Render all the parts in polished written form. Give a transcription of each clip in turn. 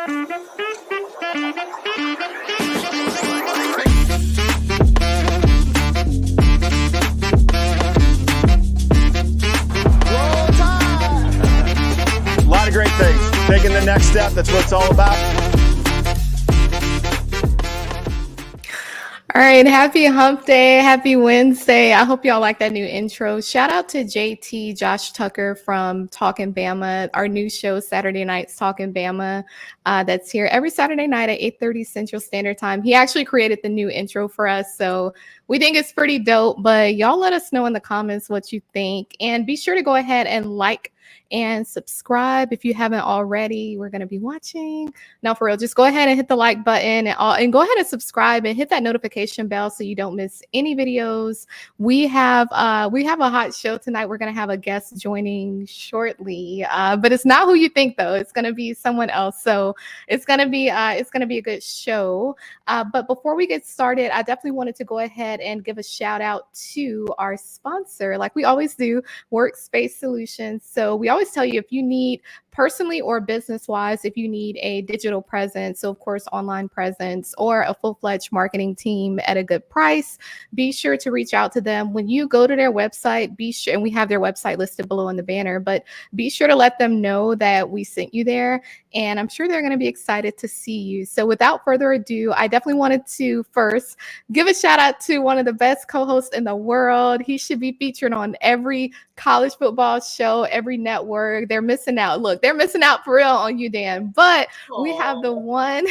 lot of great things. Taking the next step, that's what it's all about. All right, happy hump day, happy Wednesday. I hope y'all like that new intro. Shout out to JT, Josh Tucker from Talkin' Bama, our new show, Saturday Nights Talkin' Bama, that's here every Saturday night at 8:30 Central Standard Time. He actually created the new intro for us, so we think it's pretty dope, but y'all let us know in the comments what you think, and be sure to go ahead and like and subscribe if you haven't already. We're going to be watching. Now, for real, just go ahead and hit the like button and go ahead and subscribe and hit that notification bell so you don't miss any videos. We have a hot show tonight. We're going to have a guest joining shortly, but it's not who you think, though. It's going to be someone else. So it's going to be a good show. But before we get started, I definitely wanted to go ahead and give a shout out to our sponsor, like we always do, Workspace Solutions. So we always tell you, if you need, personally or business wise, if you need a digital presence, so of course online presence, or a full-fledged marketing team at a good price, be sure to reach out to them. When you go to their website, be sure, and we have their website listed below in the banner, but be sure to let them know that we sent you there, and I'm sure they're going to be excited to see you. So without further ado, I definitely wanted to first give a shout out to one of the best co-hosts in the world. He should be featured on every college football show, every network. They're missing out. Look, they're missing out for real on you, Dan. But we have the one,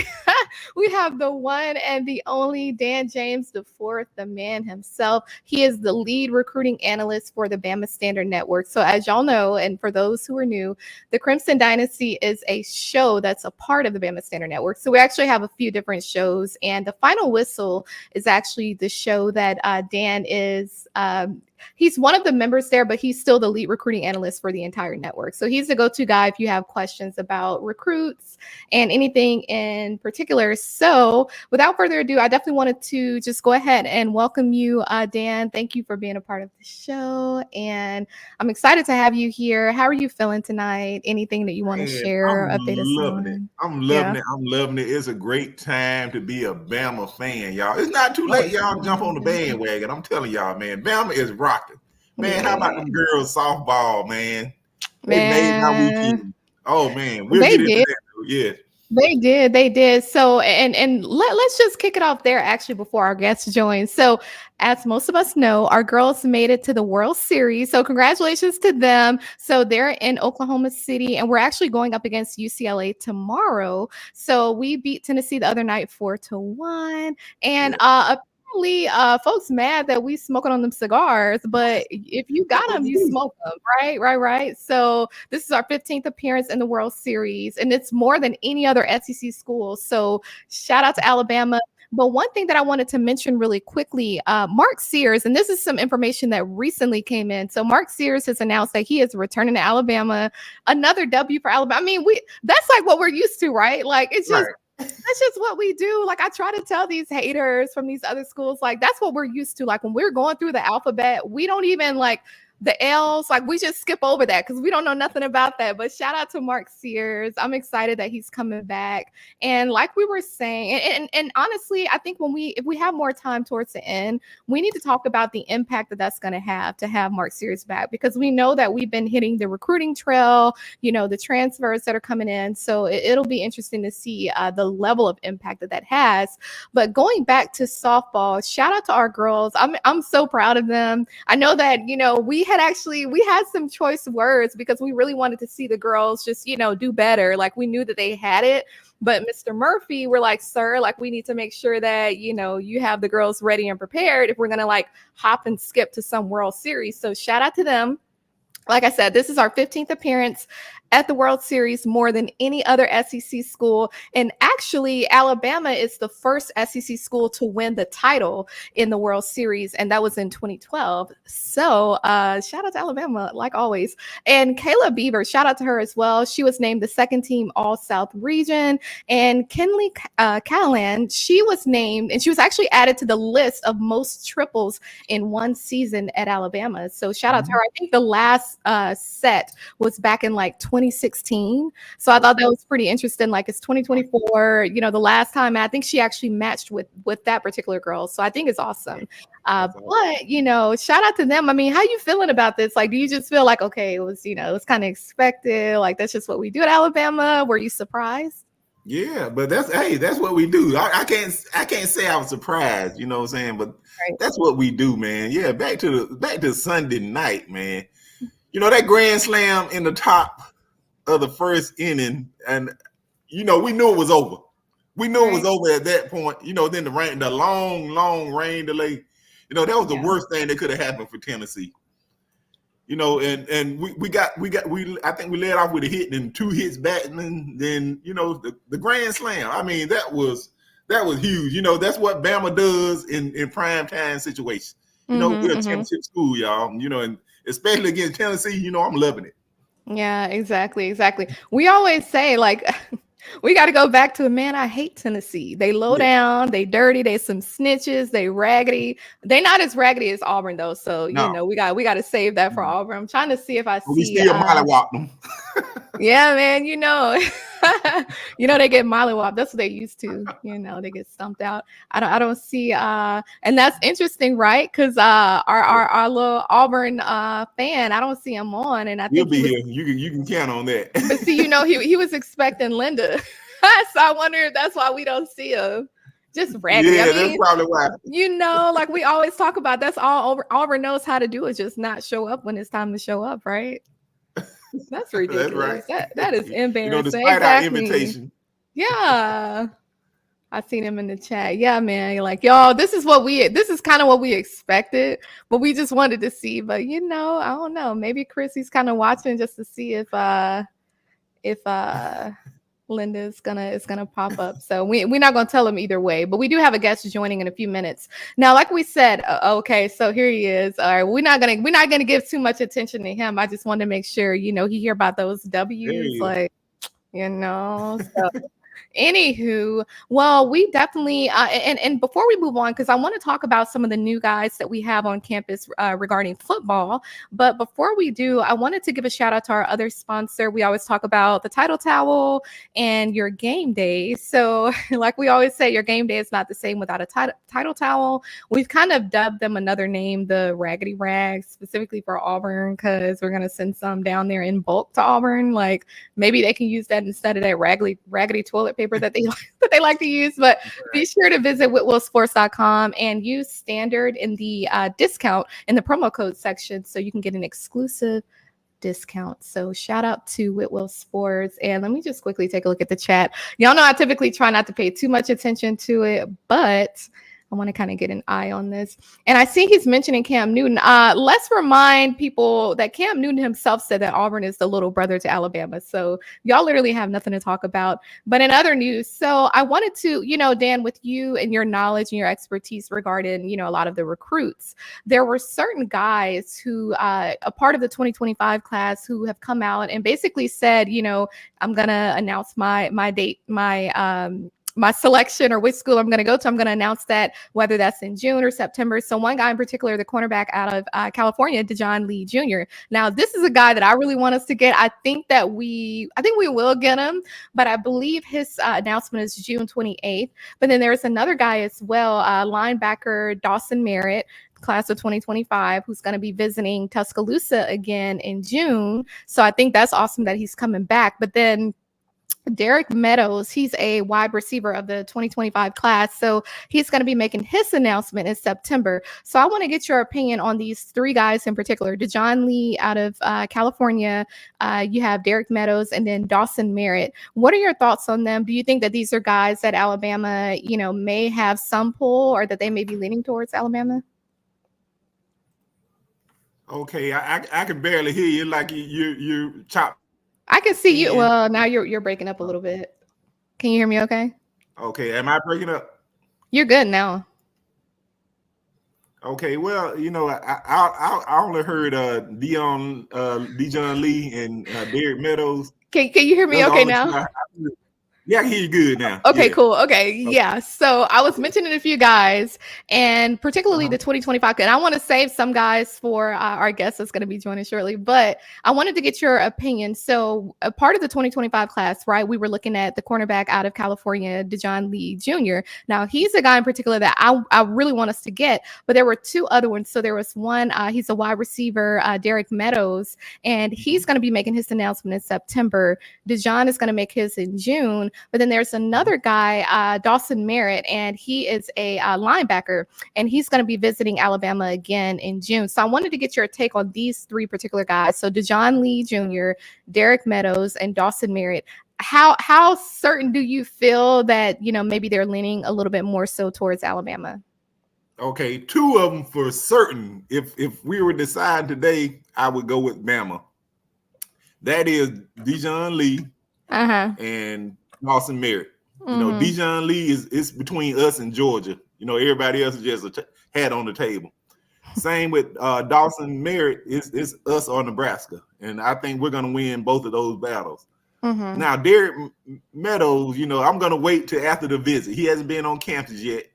and the only Dan James IV, the man himself. He is the lead recruiting analyst for the Bama Standard Network. So as y'all know, and for those who are new, the Crimson Dynasty is a show that's a part of the Bama Standard Network. So we actually have a few different shows, and the Final Whistle is actually the show that Dan is. He's one of the members there, but he's still the lead recruiting analyst for the entire network. So he's the go-to guy if you have questions about recruits and anything in particular. So without further ado, I definitely wanted to just go ahead and welcome you, Dan. Thank you for being a part of the show, and I'm excited to have you here. How are you feeling tonight? Anything that you want to share? I'm loving it. It's a great time to be a Bama fan, y'all. It's not too late, y'all. Jump on the bandwagon. I'm telling y'all, man. Bama is rocking. Man, how about them girls softball, man? They made my weekend. Oh man, we'll get into that. Yeah. They did. So, and let's just kick it off there actually before our guests join. So, as most of us know, our girls made it to the World Series. So congratulations to them. So they're in Oklahoma City, and we're actually going up against UCLA tomorrow. So we beat Tennessee the other night 4-1. And apparently folks mad that we smoking on them cigars, but if you got them, you smoke them, right. So this is our 15th appearance in the World Series, and it's more than any other SEC school. So shout out to Alabama. But one thing that I wanted to mention really quickly, Mark Sears, and this is some information that recently came in. So Mark Sears has announced that he is returning to Alabama. Another W for Alabama. I mean, that's like what we're used to, right? Like, it's just, that's just what we do. Like, I try to tell these haters from these other schools, like, that's what we're used to. Like, when we're going through the alphabet, we don't even like the L's, like we just skip over that because we don't know nothing about that. But shout out to Mark Sears. I'm excited that he's coming back. And like we were saying, and honestly, I think if we have more time towards the end, we need to talk about the impact that that's going to have Mark Sears back, because we know that we've been hitting the recruiting trail, the transfers that are coming in. So it'll be interesting to see the level of impact that has. But going back to softball, shout out to our girls. I'm so proud of them. I know that, we had some choice words because we really wanted to see the girls just, do better. Like, we knew that they had it, but Mr. Murphy, we're like, sir, like, we need to make sure that, you have the girls ready and prepared if we're going to like hop and skip to some World Series. So shout out to them. Like I said, this is our 15th appearance at the World Series, more than any other SEC school. And actually, Alabama is the first SEC school to win the title in the World Series, and that was in 2012. So shout out to Alabama, like always. And Kayla Beaver, shout out to her as well. She was named the second team All-South region. And Kenley Callahan, she was named, and she was actually added to the list of most triples in one season at Alabama. So shout out to her. I think the last set was back in like 20 2016. So I thought that was pretty interesting. Like it's 2024, the last time I think she actually matched with that particular girl. So I think it's awesome. But shout out to them. I mean, how you feeling about this? Like, do you just feel like, okay, it was kind of expected, like that's just what we do at Alabama? Were you surprised? Yeah, but that's what we do. I can't say I was surprised, you know what I'm saying? But that's what we do, man. Yeah, back to Sunday night, man. That grand slam in the top of the first inning, and we knew it was over. We knew it was over at that point. Then the long rain delay. That was the worst thing that could have happened for Tennessee. And I think we led off with a hit and 2 hits back, and then the grand slam. I mean, that was huge. That's what Bama does in prime time situations. We're a championship school, y'all. And especially against Tennessee, I'm loving it. Yeah, exactly. We always say, like, we got to go back to, man, I hate Tennessee. They low down, they dirty, they some snitches, they raggedy. They not as raggedy as Auburn though. So, we got to save that for Auburn. I'm trying to see if I see. We still mollywop them. Yeah, man, they get mollywop. That's what they used to, they get stumped out. I don't see, and that's interesting, right? Because our little Auburn fan, I don't see him on, and I think he'll be here. You can count on that. But see, he was expecting Linda, so I wonder if that's why we don't see him. Just raggedy. Yeah, that's probably why. Like we always talk about, that's all Auburn knows how to do is just not show up when it's time to show up, right? That's ridiculous. That's right. That is embarrassing. Despite our invitation. Yeah. I seen him in the chat. Yeah, man. You're like, y'all, this is kind of what we expected, but we just wanted to see. But I don't know. Maybe Chrissy's kind of watching just to see if Linda is gonna pop up. So we're not gonna tell him either way, but we do have a guest joining in a few minutes. Now, like we said, okay, so here he is. All right, we're not gonna give too much attention to him. I just wanted to make sure he hear about those W's, So anywho, well, we definitely and before we move on, because I want to talk about some of the new guys that we have on campus regarding football. But before we do, I wanted to give a shout out to our other sponsor. We always talk about the Title Towel and your game day. So like we always say, your game day is not the same without a title towel. We've kind of dubbed them another name, the Raggedy Rags, specifically for Auburn, because we're going to send some down there in bulk to Auburn. Like maybe they can use that instead of that raggedy toilet paper that they like to use. But be sure to visit whitwellsports.com and use standard in the discount in the promo code section so you can get an exclusive discount. So shout out to Whitwell Sports. And let me just quickly take a look at the chat. Y'all know I typically try not to pay too much attention to it, but I want to kind of get an eye on this. And I see he's mentioning Cam Newton. Let's remind people that Cam Newton himself said that Auburn is the little brother to Alabama. So y'all literally have nothing to talk about. But in other news, so I wanted to, Dan, with you and your knowledge and your expertise regarding, a lot of the recruits, there were certain guys who, a part of the 2025 class, who have come out and basically said, I'm going to announce my date, my selection or which school I'm going to go to. I'm going to announce that whether that's in June or September. So one guy in particular, the cornerback out of California, Dejon Lee Jr. Now, this is a guy that I really want us to get. I think we will get him, but I believe his announcement is June 28th. But then there's another guy as well, linebacker Dawson Merritt, class of 2025, who's going to be visiting Tuscaloosa again in June. So I think that's awesome that he's coming back. But then Derek Meadows, he's a wide receiver of the 2025 class. So he's going to be making his announcement in September. So I want to get your opinion on these three guys in particular. Dejon Lee out of California, you have Derek Meadows, and then Dawson Merritt. What are your thoughts on them? Do you think that these are guys that Alabama, may have some pull, or that they may be leaning towards Alabama? Okay, I can barely hear you, like you chop. I can see you. Well, now you're breaking up a little bit. Can you hear me okay? Okay, am I breaking up? You're good now. Okay, well, I only heard Dejon Lee and Derek Meadows. Can you hear me okay now? Yeah, I can hear you good now. Okay, Yeah. cool. Okay, yeah. So I was mentioning a few guys, and particularly Uh-huh. the 2025. And I want to save some guys for our guest that's going to be joining shortly. But I wanted to get your opinion. So a part of the 2025 class, right? We were looking at the cornerback out of California, Dejon Lee Jr. Now he's a guy in particular that I really want us to get. But there were two other ones. So there was one. He's a wide receiver, Derek Meadows, and he's going to be making his announcement in September. Dejon is going to make his in June. But then there's another guy, Dawson Merritt, and he is a linebacker, and he's going to be visiting Alabama again in June. So I wanted to get your take on these three particular guys. So Dejon Lee Jr., Derek Meadows, and Dawson Merritt. How certain do you feel that, you know, maybe they're leaning a little bit more so towards Alabama? Okay, two of them for certain. If we were deciding today, I would go with Bama. That is Dejon Lee and Dawson Merritt. You know, Dejon Lee is between us and Georgia. You know, everybody else is just a hat on the table. Same with Dawson Merritt is us or Nebraska, and I think we're gonna win both of those battles. Now, Derek Meadows, you know, I'm gonna wait till after the visit. He hasn't been on campus yet,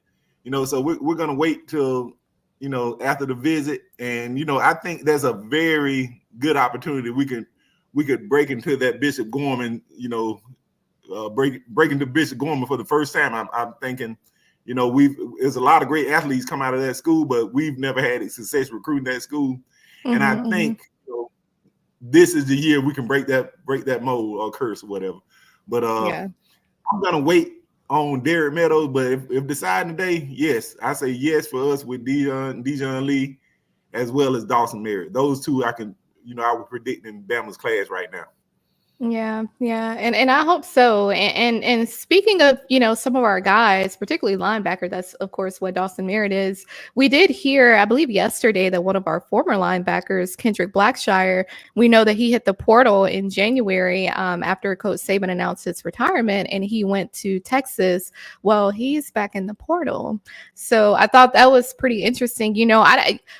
you know, so we're gonna wait till, you know, after the visit, and you know, I think there's a very good opportunity we could break into that Bishop Gorman, you know. Break into Bishop Gorman for the first time. I'm thinking, you know, there's a lot of great athletes come out of that school, but we've never had a success recruiting that school. And I think, you know, this is the year we can break that mold or curse or whatever. But I'm gonna wait on Derek Meadows. But if deciding today, yes, I say yes for us with Dejon Lee as well as Dawson Merritt. Those two I would predict in Bama's class right now. Yeah, and I hope so. And speaking of, you know, some of our guys, particularly linebacker, that's of course what Dawson Merritt is. We did hear, I believe yesterday, that one of our former linebackers, Kendrick Blackshire, we know that he hit the portal in January after Coach Saban announced his retirement, and he went to Texas. Well, he's back in the portal, so I thought that was pretty interesting. You know,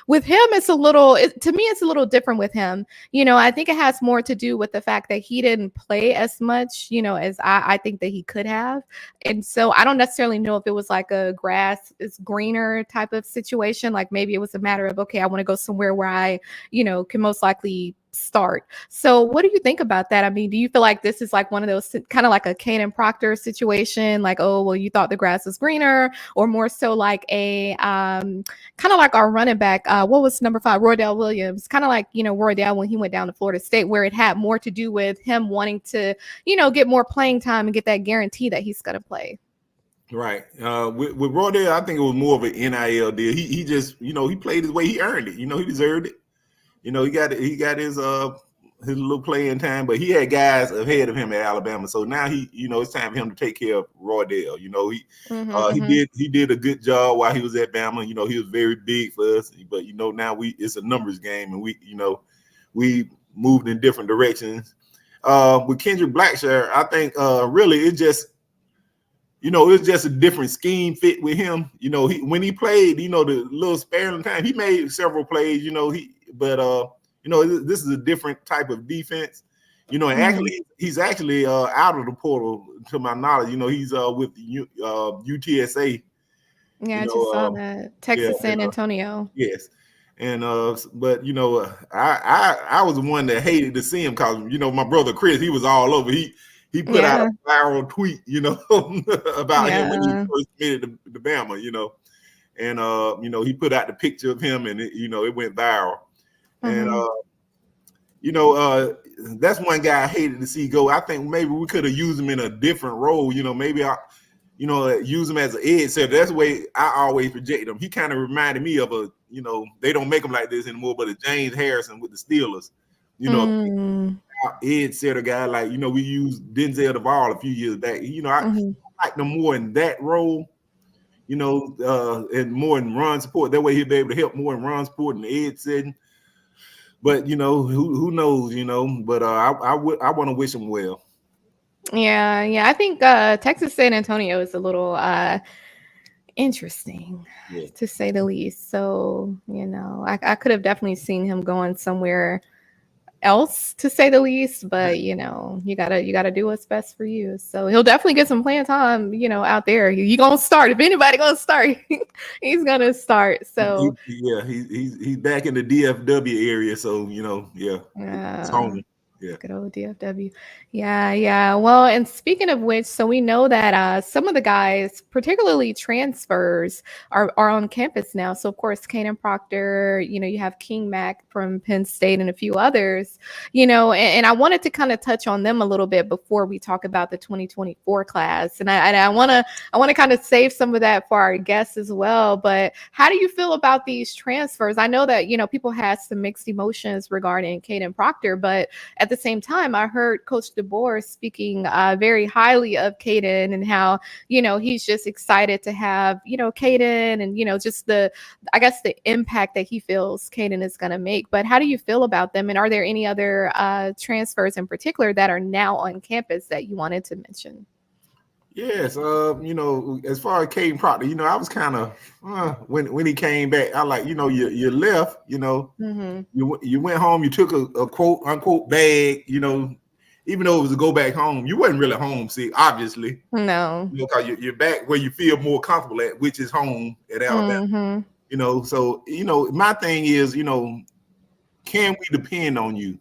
with him, it's to me, it's a little different with him. You know, I think it has more to do with the fact that he didn't play as much, you know, as I think that he could have. And so I don't necessarily know if it was like a grass is greener type of situation. Like maybe it was a matter of, okay, I want to go somewhere where I, you know, can most likely start. So what do you think about that? I mean, do you feel like this is like one of those kind of like a Kanan Proctor situation? Like, oh, well, you thought the grass was greener, or more so like a kind of like our running back, what was number 5, Roydell Williams, kind of like, you know, Roydell when he went down to Florida State, where it had more to do with him wanting to, you know, get more playing time and get that guarantee that he's going to play. Right. With Roydell, I think it was more of an NIL deal. He just, you know, he played his way. He earned it. You know, he deserved it. You know, he got his little playing time, but he had guys ahead of him at Alabama. So now it's time for him to take care of Roydell. You know, he did a good job while he was at Bama. You know, he was very big for us, but you know, now it's a numbers game, and we moved in different directions. With Kendrick Blackshire, I think really it's just, you know, it's just a different scheme fit with him. You know, when he played, you know, the little sparing time, he made several plays, you know, you know, this is a different type of defense, you know, and actually he's actually out of the portal to my knowledge. You know, he's with UTSA. Yeah, I just saw that. Texas San Antonio. Yes. And but you know, I was the one that hated to see him because, you know, my brother Chris, he was all over. He put out a viral tweet, you know, about him when he first committed to Bama, you know. And you know, he put out the picture of him, and it went viral. And you know, that's one guy I hated to see go. I think maybe we could have used him in a different role. You know, maybe use him as an edge. So that's the way I always project him. He kind of reminded me of you know, they don't make him like this anymore, but a James Harrison with the Steelers. You know, edge setter guy, like, you know, we used Denzel Duvall a few years back. You know, I like him more in that role. You know, and more in run support. That way he'll be able to help more in run support and edge setting. But you know, who knows? You know, but I want to wish him well. Yeah. I think Texas San Antonio is a little interesting, to say the least. So, you know, I could have definitely seen him going somewhere else, to say the least. But you gotta do what's best for you. So he'll definitely get some playing time, out there. He gonna start. If anybody gonna start, he's gonna start. So he's back in the DFW area. So it's home. Yeah. Good old DFW. Yeah. Well, and speaking of which, so we know that some of the guys, particularly transfers, are on campus now. So of course, Kaden Proctor, you have King Mack from Penn State and a few others, and I wanted to kind of touch on them a little bit before we talk about the 2024 class. And I want to kind of save some of that for our guests as well. But how do you feel about these transfers? I know that, people had some mixed emotions regarding Kaden Proctor, but at the same time, I heard Coach DeBoer speaking very highly of Kaden and how, he's just excited to have, Kaden and, just the impact that he feels Kaden is going to make. But how do you feel about them? And are there any other transfers in particular that are now on campus that you wanted to mention? Yes, as far as Kaden Proctor, I was kind of when he came back, I like, you left, Mm-hmm. you went home, you took a quote unquote bag, even though it was a go back home, you wasn't really homesick, obviously. No, because you're back where you feel more comfortable at, which is home at Alabama. Mm-hmm. So my thing is, can we depend on you?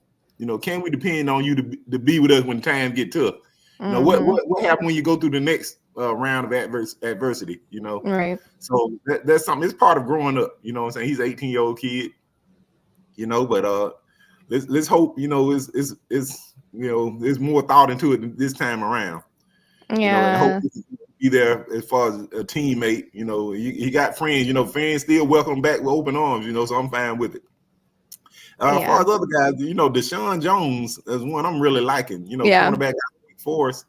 Can we depend on you to be with us when times get tough? What happened when you go through the next round of adversity? Right. So that's something. It's part of growing up. You know what I'm saying? He's an 18-year-old kid. But let's hope there's more thought into it this time around. Yeah. And hope be there as far as a teammate. He got friends. Fans still welcome back with open arms. So I'm fine with it. As far as other guys, Deshaun Jones is one I'm really liking. Cornerback. Force,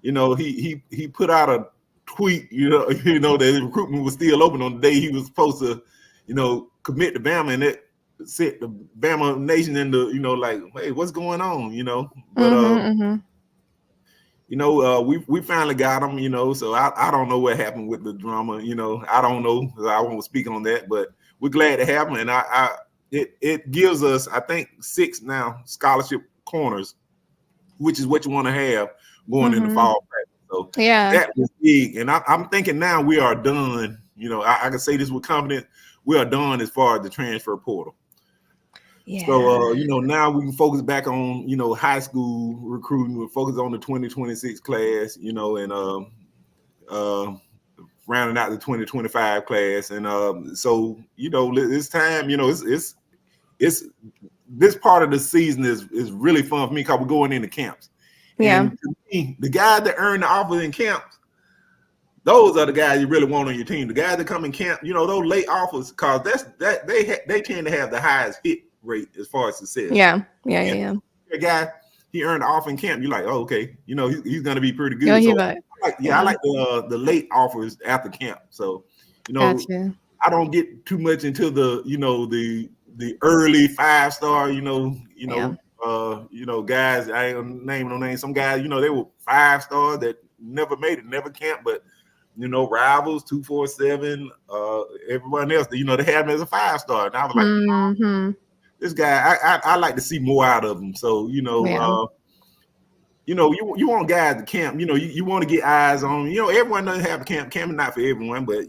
he put out a tweet, that his recruitment was still open on the day he was supposed to, commit to Bama, and it set the Bama nation into, like, hey, what's going on, But we finally got him, so I don't know what happened with the drama, I don't know, I won't speak on that, but we're glad to have him, and it gives us, I think, 6 now scholarship corners, which is what you want to have going in the fall practice. So that was big. And I'm thinking now we are done. I can say this with confidence. We are done as far as the transfer portal. Yeah. So, now we can focus back on, high school recruiting. We'll focus on the 2026 class, and rounding out the 2025 class. And so, this time, it's this part of the season is really fun for me because we're going into camps. Yeah. And to me, the guys that earn the offers in camps, those are the guys you really want on your team. The guys that come in camp, those late offers, because they tend to have the highest hit rate as far as success. Yeah. A guy, he earned the offer in camp. You're like, oh, okay, he's going to be pretty good. I like the late offers after camp. So, gotcha. I don't get too much into the the early 5-star, guys, I ain't naming no names. Some guys, they were 5-star that never made it, never camped, but Rivals, 247, everyone else, they had him as a 5-star. And I was like, this guy, I like to see more out of him. So, you want guys to camp, you want to get eyes on them. Everyone doesn't have a camp. Camp is not for everyone, but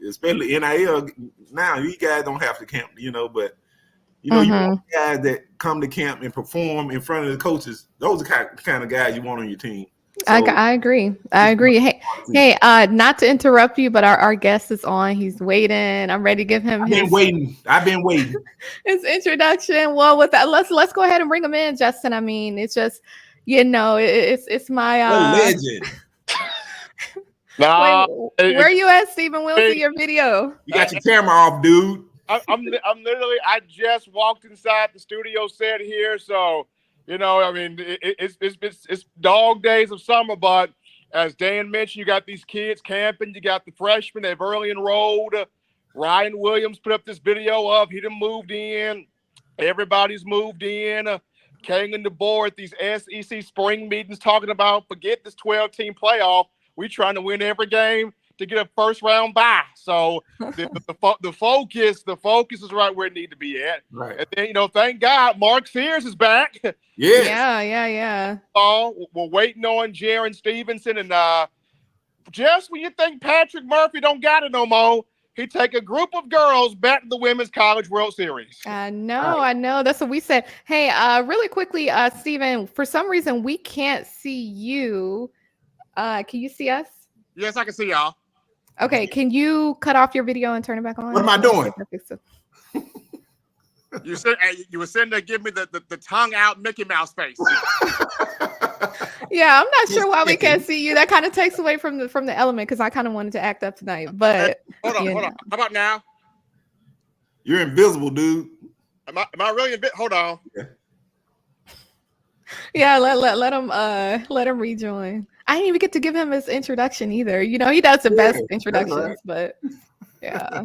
especially NIL now, you guys don't have to camp, but you want guys that come to camp and perform in front of the coaches. Those are the kind of guys you want on your team. So, I agree. Hey, not to interrupt you, but our guest is on. He's waiting. I'm ready to give him I've been waiting. His introduction. Well, with that, let's go ahead and bring him in, Justin. I mean, it's just, it's my legend. Wait, where you at, Stephen? We'll see your video. You got your camera off, dude. I'm literally, I just walked inside the studio set here, so it's dog days of summer, but as Dan mentioned, you got these kids camping, you got the freshmen, they've early enrolled. Ryan Williams put up this video of he done moved in. Everybody's moved in. King and DeBoer at these SEC spring meetings talking about forget this 12-team playoff. We trying to win every game. to get a first round bye. So the focus is right where it needs to be at. Right. And then, thank God Mark Sears is back. Yes. Yeah. We're waiting on Jaron Stevenson. And just when you think Patrick Murphy don't got it no more, he take a group of girls back to the Women's College World Series. I know. That's what we said. Hey, really quickly, Steven, for some reason, we can't see you. Can you see us? Yes, I can see y'all. Okay, can you cut off your video and turn it back on? What am I doing? You were sitting there giving me the tongue out Mickey Mouse face. Yeah, I'm not sure why we can't see you. That kind of takes away from the element because I kind of wanted to act up tonight. But hold on. How about now? You're invisible, dude. Am I really hold on? Yeah, let him rejoin. I didn't even get to give him his introduction either. He does the best introductions, but yeah.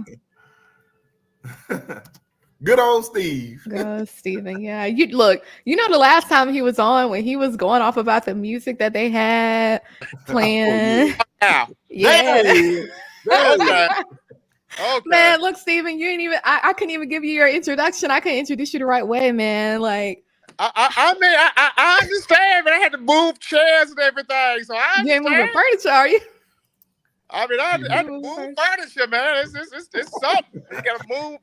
Good old Steve. Good old Steven. Yeah. The last time he was on when he was going off about the music that they had playing. Yeah. Okay. Man, look, Steven, you ain't even I couldn't even give you your introduction. I couldn't introduce you the right way, man. Like I understand, but I had to move chairs and everything. So I you ain't moving furniture, are you? I had to move furniture, man. It's something. You gotta move.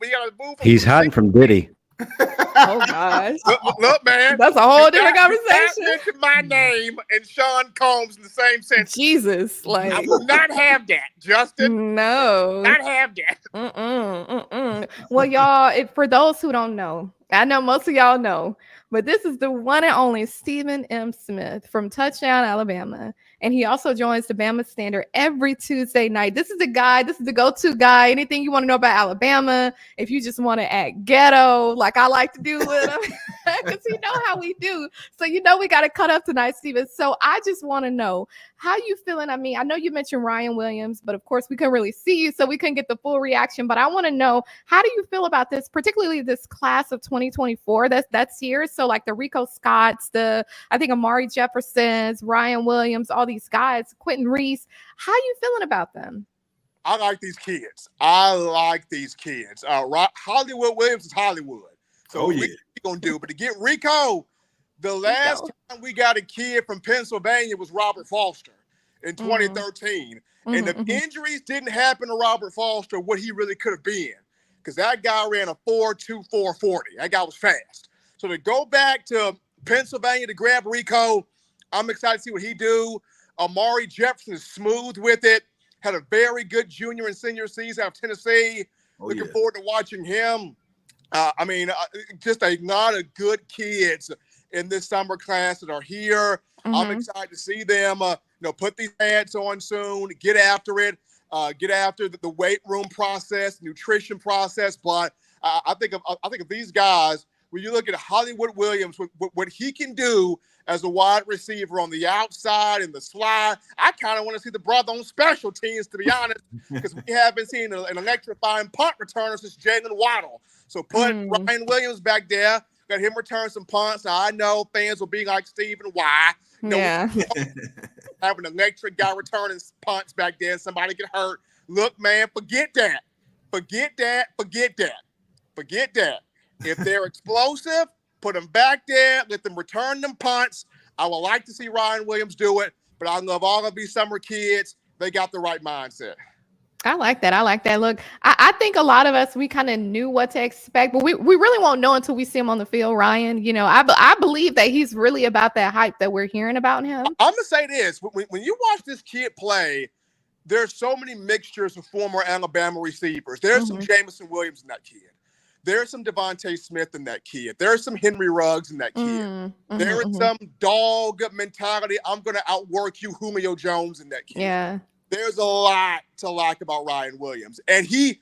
He's hiding from Diddy. Oh gosh. Look, man. That's a whole different conversation. Mention my name and Sean Combs in the same sentence. Jesus, like I will not have that, Justin. No. Not have that. Well, y'all, for those who don't know, I know most of y'all know, but this is the one and only Stephen M. Smith from Touchdown, Alabama. And he also joins the Bama Standard every Tuesday night. This is the guy, this is the go-to guy. Anything you want to know about Alabama, if you just want to act ghetto, like I like to do with him, because you know how we do. So we got to cut up tonight, Stephen. So I just want to know, how you feeling? I mean, I know you mentioned Ryan Williams, but of course we couldn't really see you, so we couldn't get the full reaction. But I want to know, how do you feel about this, particularly this class of 2024 that's here? So like the Rico Scotts, I think Amari Jeffersons, Ryan Williams, all these guys, Quentin Reese. How you feeling about them? I like these kids. Hollywood Williams is Hollywood. So what we gonna do? But to get Rico, the last time we got a kid from Pennsylvania was Robert Foster in 2013. And if injuries didn't happen to Robert Foster, what he really could have been. Because that guy ran a 4.2 440. That guy was fast. So to go back to Pennsylvania to grab Rico, I'm excited to see what he do. Amari Jefferson is smooth with it. Had a very good junior and senior season out of Tennessee. Looking forward to watching him. Just a lot of good kids in this summer class that are here. I'm excited to see them, put these pads on soon, get after it, get after the weight room process, nutrition process. But I think of these guys, when you look at Hollywood Williams, what he can do as a wide receiver on the outside and the slide, I kind of want to see the brother on special teams, to be honest, because we haven't seen an electrifying punt returner since Jalen Waddle. So put Ryan Williams back there, got him return some punts. Now, I know fans will be like, Steven, why? Having an electric guy returning punts back there, somebody get hurt. Look, man, forget that. If they're explosive, put them back there, let them return them punts. I would like to see Ryan Williams do it, but I love all of these summer kids. They got the right mindset. I like that. Look, I think a lot of us, we kind of knew what to expect, but we really won't know until we see him on the field, Ryan. I believe that he's really about that hype that we're hearing about him. I'm going to say this. When you watch this kid play, there's so many mixtures of former Alabama receivers. There's some Jamison Williams in that kid. There's some Devontae Smith in that kid. There's some Henry Ruggs in that kid. There is some dog mentality. I'm going to outwork you, Julio Jones in that kid. Yeah. There's a lot to like about Ryan Williams. And he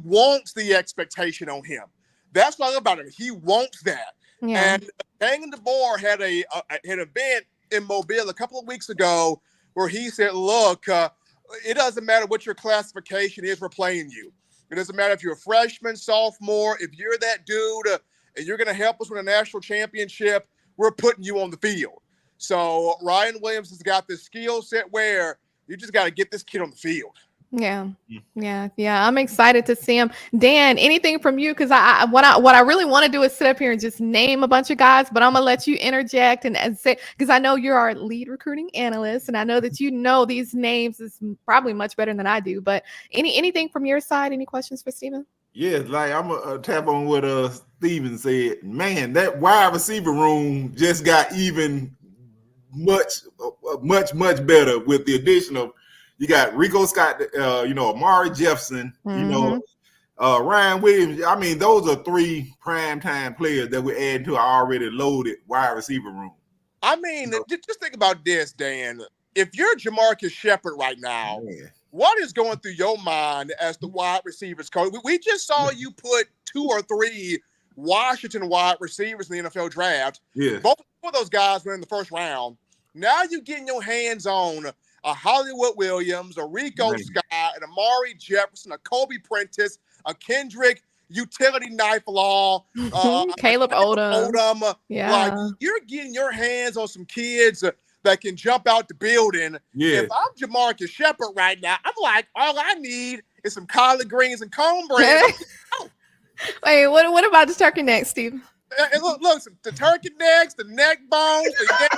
wants the expectation on him. That's what I love about him. He wants that. Yeah. And Bang and DeBoer had an event in Mobile a couple of weeks ago where he said, look, it doesn't matter what your classification is, we're playing you. It doesn't matter if you're a freshman, sophomore, if you're that dude and you're going to help us win a national championship, we're putting you on the field. So Ryan Williams has got this skill set where you just got to get this kid on the field. Yeah. Yeah. I'm excited to see him. Dan, anything from you? Because what I really want to do is sit up here and just name a bunch of guys, but I'm gonna let you interject and say, because I know you're our lead recruiting analyst, and I know that you know these names is probably much better than I do. But anything from your side? Any questions for Steven? Yeah, like I'm gonna tap on what Steven said. Man, that wide receiver room just got even much better with the addition of you got Rico Scott, Amari Jefferson, Ryan Williams. I mean, those are 3 primetime players that we're adding to our already loaded wide receiver room. I mean, just think about this, Dan. If you're Jamarcus Shepard right now, what is going through your mind as the wide receivers coach? We just saw you put 2 or 3 Washington wide receivers in the NFL draft. Yeah. Both of those guys were in the first round. Now you're getting your hands on a Hollywood Williams, a Rico Scott, an Amari Jefferson, a Kobe Prentice, a Kendrick utility knife law, Caleb Odom. Yeah. Like, you're getting your hands on some kids that can jump out the building. Yeah. If I'm Jamarcus Shepard right now, I'm like, all I need is some collard greens and cornbread. Wait, what about the turkey neck, Steve? And look, the turkey necks, the neck bones, the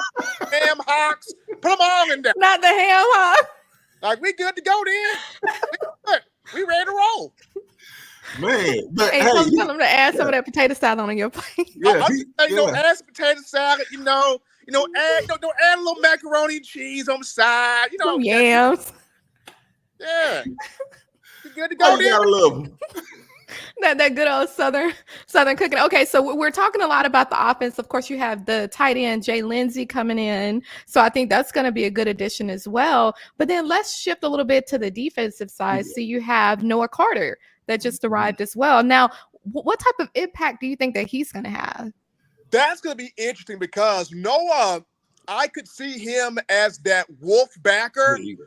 ham hocks, put them all in there. Not the ham hock. Like, we good to go then. We ready to roll. Man, but tell them to add some of that potato salad on your plate. Yeah, add some potato salad. Add a little macaroni and cheese on the side. Some yams. Yeah, we good to go. Gotta love them. That good old southern cooking. Okay, so we're talking a lot about the offense. Of course, you have the tight end Jay Lindsey coming in, so I think that's going to be a good addition as well. But then let's shift a little bit to the defensive side. So you have Noah Carter that just arrived as well. Now, what type of impact do you think that he's going to have? That's going to be interesting because Noah, I could see him as that wolf backer. He's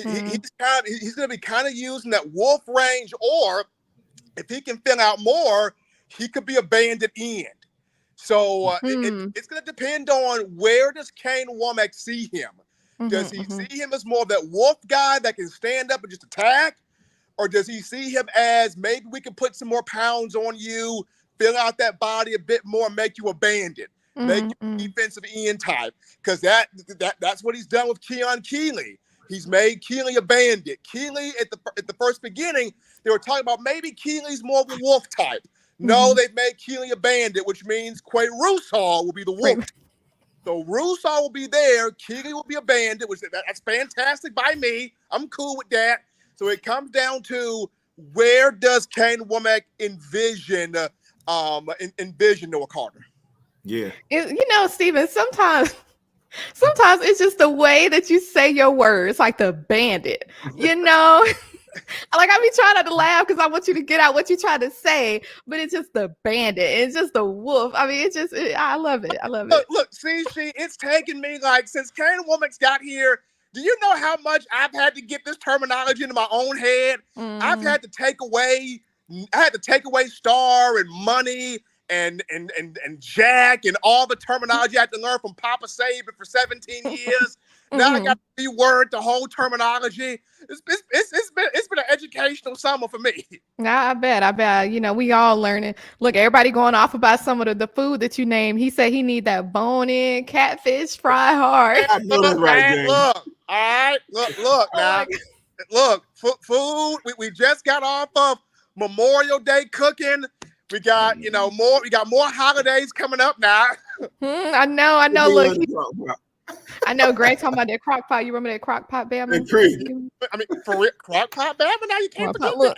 going to be kind of using that wolf range, or if he can fill out more, he could be a bandit end. So it's going to depend on where does Kane Womack see him. Does he see him as more of that wolf guy that can stand up and just attack? Or does he see him as maybe we can put some more pounds on you, fill out that body a bit more, make you a bandit, make you a defensive end type? Because that's what he's done with Keon Keeley. He's made Keeley a bandit. Keeley, at the first beginning, they were talking about maybe Keeley's more of a wolf type. No, they've made Keeley a bandit, which means Quay Russaw will be the wolf. So Russaw will be there. Keeley will be a bandit, which that's fantastic by me. I'm cool with that. So it comes down to where does Kane Womack envision Noah Carter? Yeah. Steven, sometimes it's just the way that you say your words, like the bandit, Like, I be trying not to laugh because I want you to get out what you try to say, but it's just the bandit. It's just the wolf. I mean, I love it. I love it. Look, it's taken me, like, since Kane Womack's got here, do you know how much I've had to get this terminology into my own head? I've had to take away star and money and Jack and all the terminology I had to learn from Papa Saban for 17 years. Now I got to reword the whole terminology. It's been an educational summer for me. Nah, I bet. We all learning. Look, everybody going off about some of the food that you named. He said he need that bone-in catfish fry hard. Look, all right. Look now. Look, food. We just got off of Memorial Day cooking. We got more. We got more holidays coming up now. I know. Look. I know Greg talking about that crock pot. You remember that crock pot, Bama? I mean, for real, crock pot, Bama? Now you can't forget that.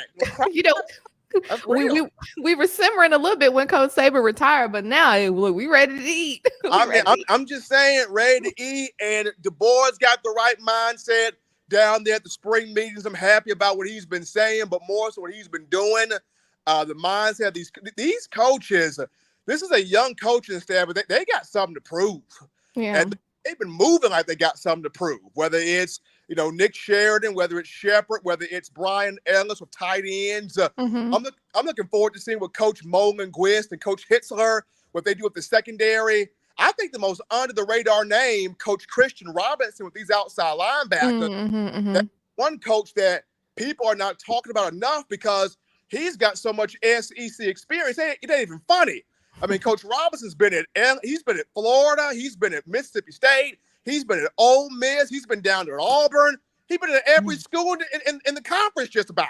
We were simmering a little bit when Coach Saban retired, but now look, we ready to eat. I'm just saying, ready to eat, and the boys got the right mindset down there at the spring meetings. I'm happy about what he's been saying, but more so what he's been doing. The mindset of these coaches. This is a young coaching staff, but they got something to prove. Yeah. And they've been moving like they got something to prove, whether it's, Nick Sheridan, whether it's Shepard, whether it's Brian Ellis with tight ends. I'm looking forward to seeing what Coach Molenquist and Coach Hitzler, what they do with the secondary. I think the most under-the-radar name, Coach Christian Robinson with these outside linebackers. That's one coach that people are not talking about enough because he's got so much SEC experience. It ain't even funny. I mean, Coach Robinson's been he's been at Florida, he's been at Mississippi State, he's been at Ole Miss, he's been down to Auburn, he's been at every school in the conference just about.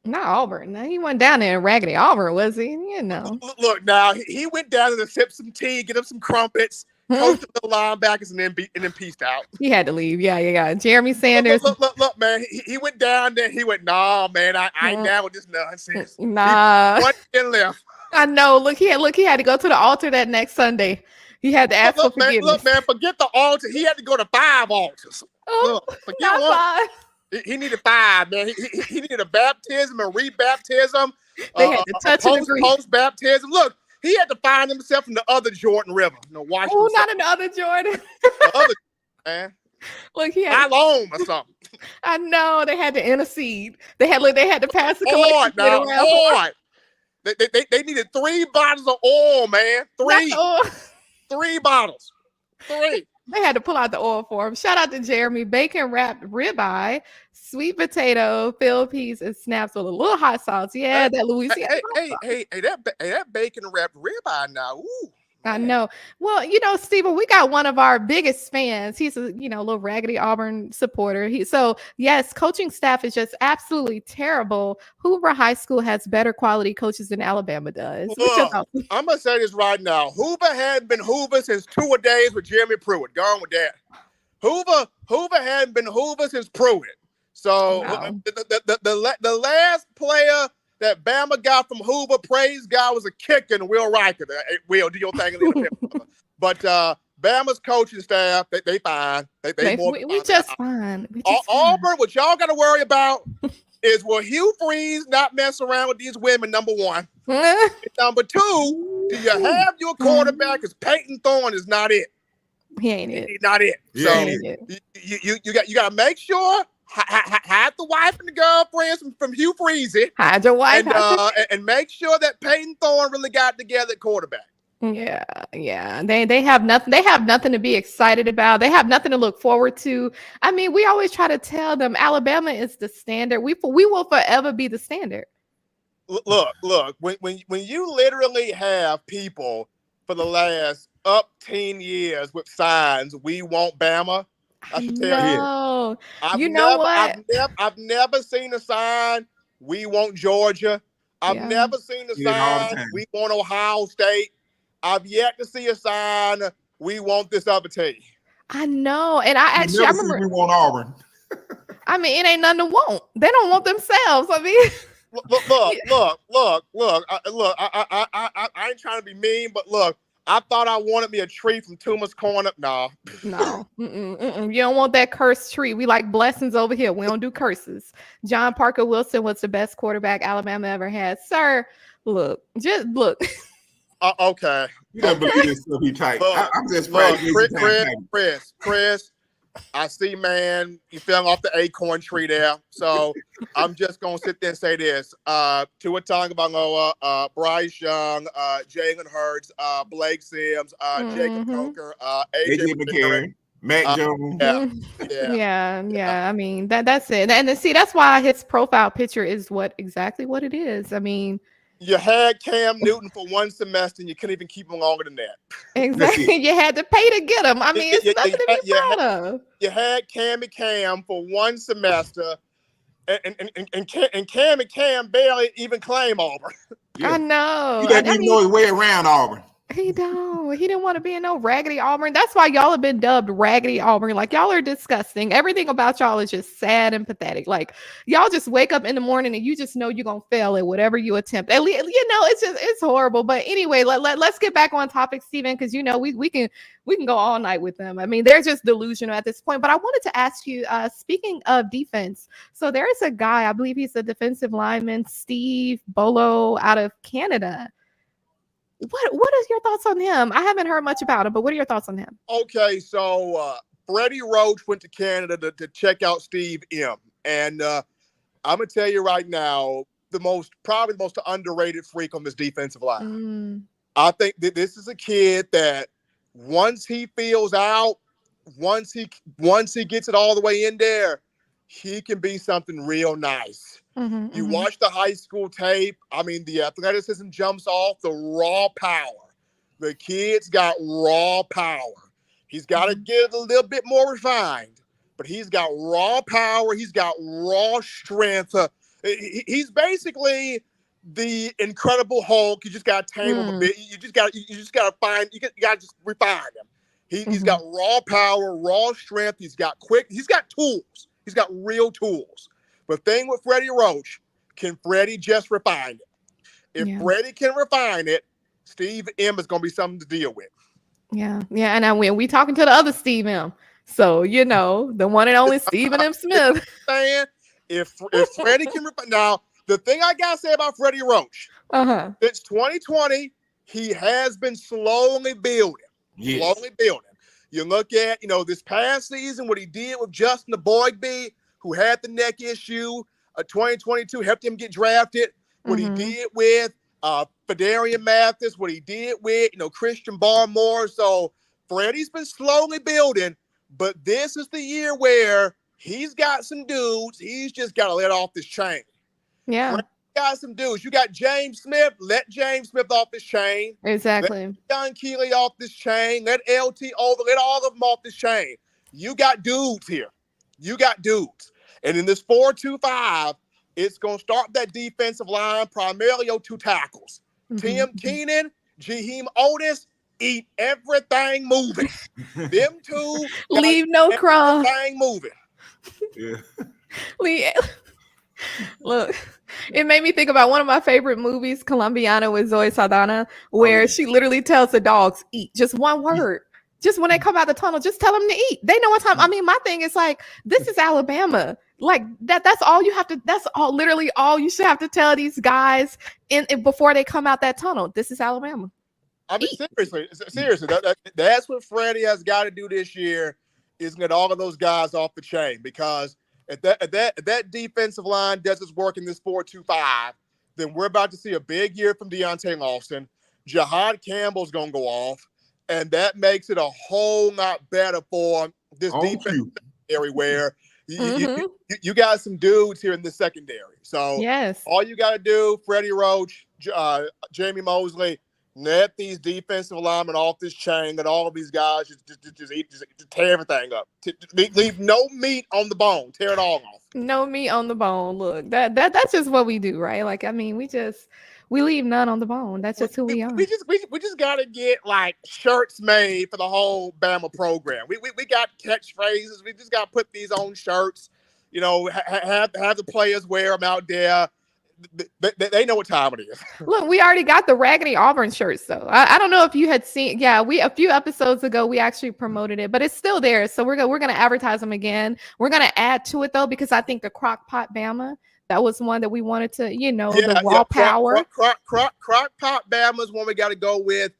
Not Auburn. No, he went down there in raggedy Auburn, was he? You know. Look now, he went down there to sip some tea, get him some crumpets, coach the linebackers, and then peaced out. He had to leave. Yeah. Jeremy Sanders. Look, man. He went down there. He went, nah, man. I ain't down with this nonsense. Nah. One thing left. I know. Look, he had to go to the altar that next Sunday. He had to ask for forgiveness. Look, man. Forget the altar. He had to go to 5 altars. Oh, forget one. 5. He needed 5, man. He needed a baptism, a rebaptism. They had to touch and agree. Post-baptism. Look, he had to find himself in the other Jordan River. Washington. Oh, not in the other Jordan. The other, man. Look, he had Siloam or something. I know. They had to intercede. They had to pass the collection. Hard. They needed 3 bottles of oil, man. 3 bottles. 3. They had to pull out the oil for him. Shout out to Jeremy. Bacon wrapped ribeye, sweet potato, filled peas, and snaps with a little hot sauce. Yeah, that Louisiana. Hey, that bacon wrapped ribeye now. Ooh. I know. Well, Steven, we got one of our biggest fans. He's a, little raggedy Auburn supporter. Yes, coaching staff is just absolutely terrible. Hoover High School has better quality coaches than Alabama does. I'm going to say this right now. Hoover hadn't been Hoover since 2-a-days with Jeremy Pruitt. Gone with that. Hoover hadn't been Hoover since Pruitt. So the last player that Bama got from Hoover, praise God, was a kicker and Will Riker. Will, do your thing a little bit. But Bama's coaching staff, they fine. We just fine. Auburn, what y'all got to worry about is will Hugh Freeze not mess around with these women, number 1. Number 2, do you have your quarterback? Because Peyton Thorne is not it. He ain't it. He's not it. Yeah, so you got to make sure hide the wife and the girlfriends from Hugh Freezy. Hide your wife. And make sure that Peyton Thorne really got together at quarterback. Yeah. They have nothing. They have nothing to be excited about. They have nothing to look forward to. I mean, we always try to tell them Alabama is the standard. We will forever be the standard. Look. When you literally have people for the last 10 years with signs, we want Bama. I should tell you. I've never seen a sign, we want Georgia. I've never seen a sign, we want Ohio State. I've yet to see a sign, we want this other team. I know. And I remember we want Auburn. I mean, it ain't nothing to want. They don't want themselves. I mean, look. I ain't trying to be mean, but look. I thought I wanted me a tree from Toomer's Corner. No. You don't want that cursed tree. We like blessings over here. We don't do curses. John Parker Wilson was the best quarterback Alabama ever had. Sir, just look. Okay. You don't believe this stuff he typed. I'm just Chris, I see, man, you fell off the acorn tree there. So I'm just going to sit there and say this. Tua Tagovailoa, Bryce Young, Jalen Hurts, Blake Sims, Jacob Coker, AJ McCarron, Mac Jones. Yeah. I mean, that's it. And see, that's why his profile picture is exactly what it is. I mean, you had Cam Newton for 1 semester, and you couldn't even keep him longer than that. Exactly. You had to pay to get him. I mean, it's nothing to be proud of. You had Cam for 1 semester, and Cam barely even claim Auburn. Yeah. I know. He doesn't even know his way around Auburn. He don't. He didn't want to be in no raggedy Auburn. That's why y'all have been dubbed raggedy Auburn. Like, y'all are disgusting. Everything about y'all is just sad and pathetic. Like, y'all just wake up in the morning and you just know you're gonna fail at whatever you attempt. At least, it's horrible. But anyway, let's get back on topic, Steven, because we can go all night with them. I mean, they're just delusional at this point. But I wanted to ask you, speaking of defense, so there is a guy, I believe he's a defensive lineman, Steve Bolo, out of Canada. What is your thoughts on him? I haven't heard much about him, but what are your thoughts on him? Okay, so Freddie Roach went to Canada to check out Steve M. And I'm going to tell you right now, probably the most underrated freak on this defensive line. I think that this is a kid that once he feels out, once he gets it all the way in there, he can be something real nice. You Mm-hmm. watch the high school tape. I mean, the athleticism jumps off, the raw power. The kid's got raw power. He's got to get a little bit more refined, but he's got raw power. He's got raw strength. He's basically the Incredible Hulk. You just got to tame him a bit. You just got to find. You got to just refine him. He's got raw power, raw strength. He's got tools. He's got real tools. But the thing with Freddie Roach, can Freddie just refine it? If Freddie can refine it, Steve M is going to be something to deal with. Yeah. And we talking to the other Steve M. So, the one and only Stephen M. Smith. If Freddie can refine. Now, the thing I got to say about Freddie Roach, since 2020, he has been slowly building. Yes. Slowly building. You look at, this past season, what he did with Justin the Boygby, who had the neck issue. 2022 helped him get drafted. What he did with Fedarian Mathis, what he did with, Christian Barmore. So Freddie's been slowly building, but this is the year where he's got some dudes. He's just got to let off this chain. Yeah. Freddie got some dudes. You got James Smith. Let James Smith off this chain. Exactly. Let John Keeley off this chain. Let LT over. Let all of them off this chain. You got dudes here. And in this 4-2-5, it's going to start that defensive line, primarily your two tackles. Tim Keenan, Jaheim Otis, eat everything moving. Them two. Leave no crumb. Everything moving. Yeah. Look, it made me think about one of my favorite movies, Colombiana, with Zoe Saldana, where she literally tells the dogs, eat. Just one word. Just when they come out the tunnel, just tell them to eat. They know what time. I mean, my thing is like, this is Alabama. Like that's all you have to, literally all you should have to tell these guys before they come out that tunnel. This is Alabama. I mean, seriously, that's what Freddie has got to do this year, is get all of those guys off the chain, because if that defensive line does its work in this 4-2-5, then we're about to see a big year from Deontay Lawson. Jahad Campbell's going to go off. And that makes it a whole lot better for this defense secondary, where you got some dudes here in the secondary. So all you got to do, Freddie Roach, Jamie Mosley, let these defensive linemen off this chain. Let all of these guys just tear everything up. Leave no meat on the bone. Tear it all off. No meat on the bone. Look, that's just what we do, right? Like, I mean, we leave none on the bone. That's just who we are. We just gotta get like shirts made for the whole Bama program. We got catchphrases. We just gotta put these on shirts. Have the players wear them out there. They know what time it is. Look, we already got the Raggedy Auburn shirts, though. I don't know if you had seen. Yeah, a few episodes ago we actually promoted it, but it's still there. So we're gonna advertise them again. We're gonna add to it though, because I think the Crock Pot Bama, that was one that we wanted to, the raw power. Crock Pot Bama is one we got to go with.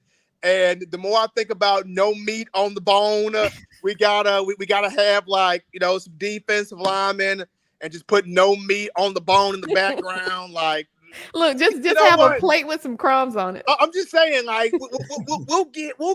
And the more I think about no meat on the bone, we gotta have like some defensive linemen and just put no meat on the bone in the background. Like, look, just have a plate with some crumbs on it. I'm just saying, like, we'll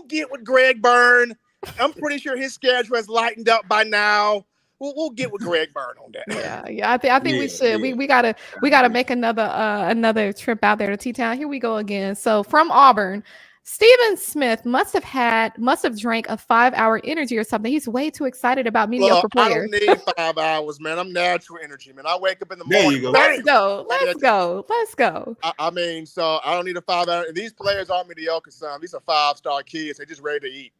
get with Greg Byrne. I'm pretty sure his schedule has lightened up by now. We'll get with Greg Byrne on that. Yeah. I think we should. We gotta make another trip out there to T-Town. Here we go again. So from Auburn, Stephen Smith must have drank a 5-hour energy or something. He's way too excited about mediocre players. I don't need 5 hours, man. I'm natural energy, man. I wake up in the morning. There you go. Let's go. I mean, so I don't need a 5 hour. These players aren't mediocre, son. These are 5-star kids. They're just ready to eat.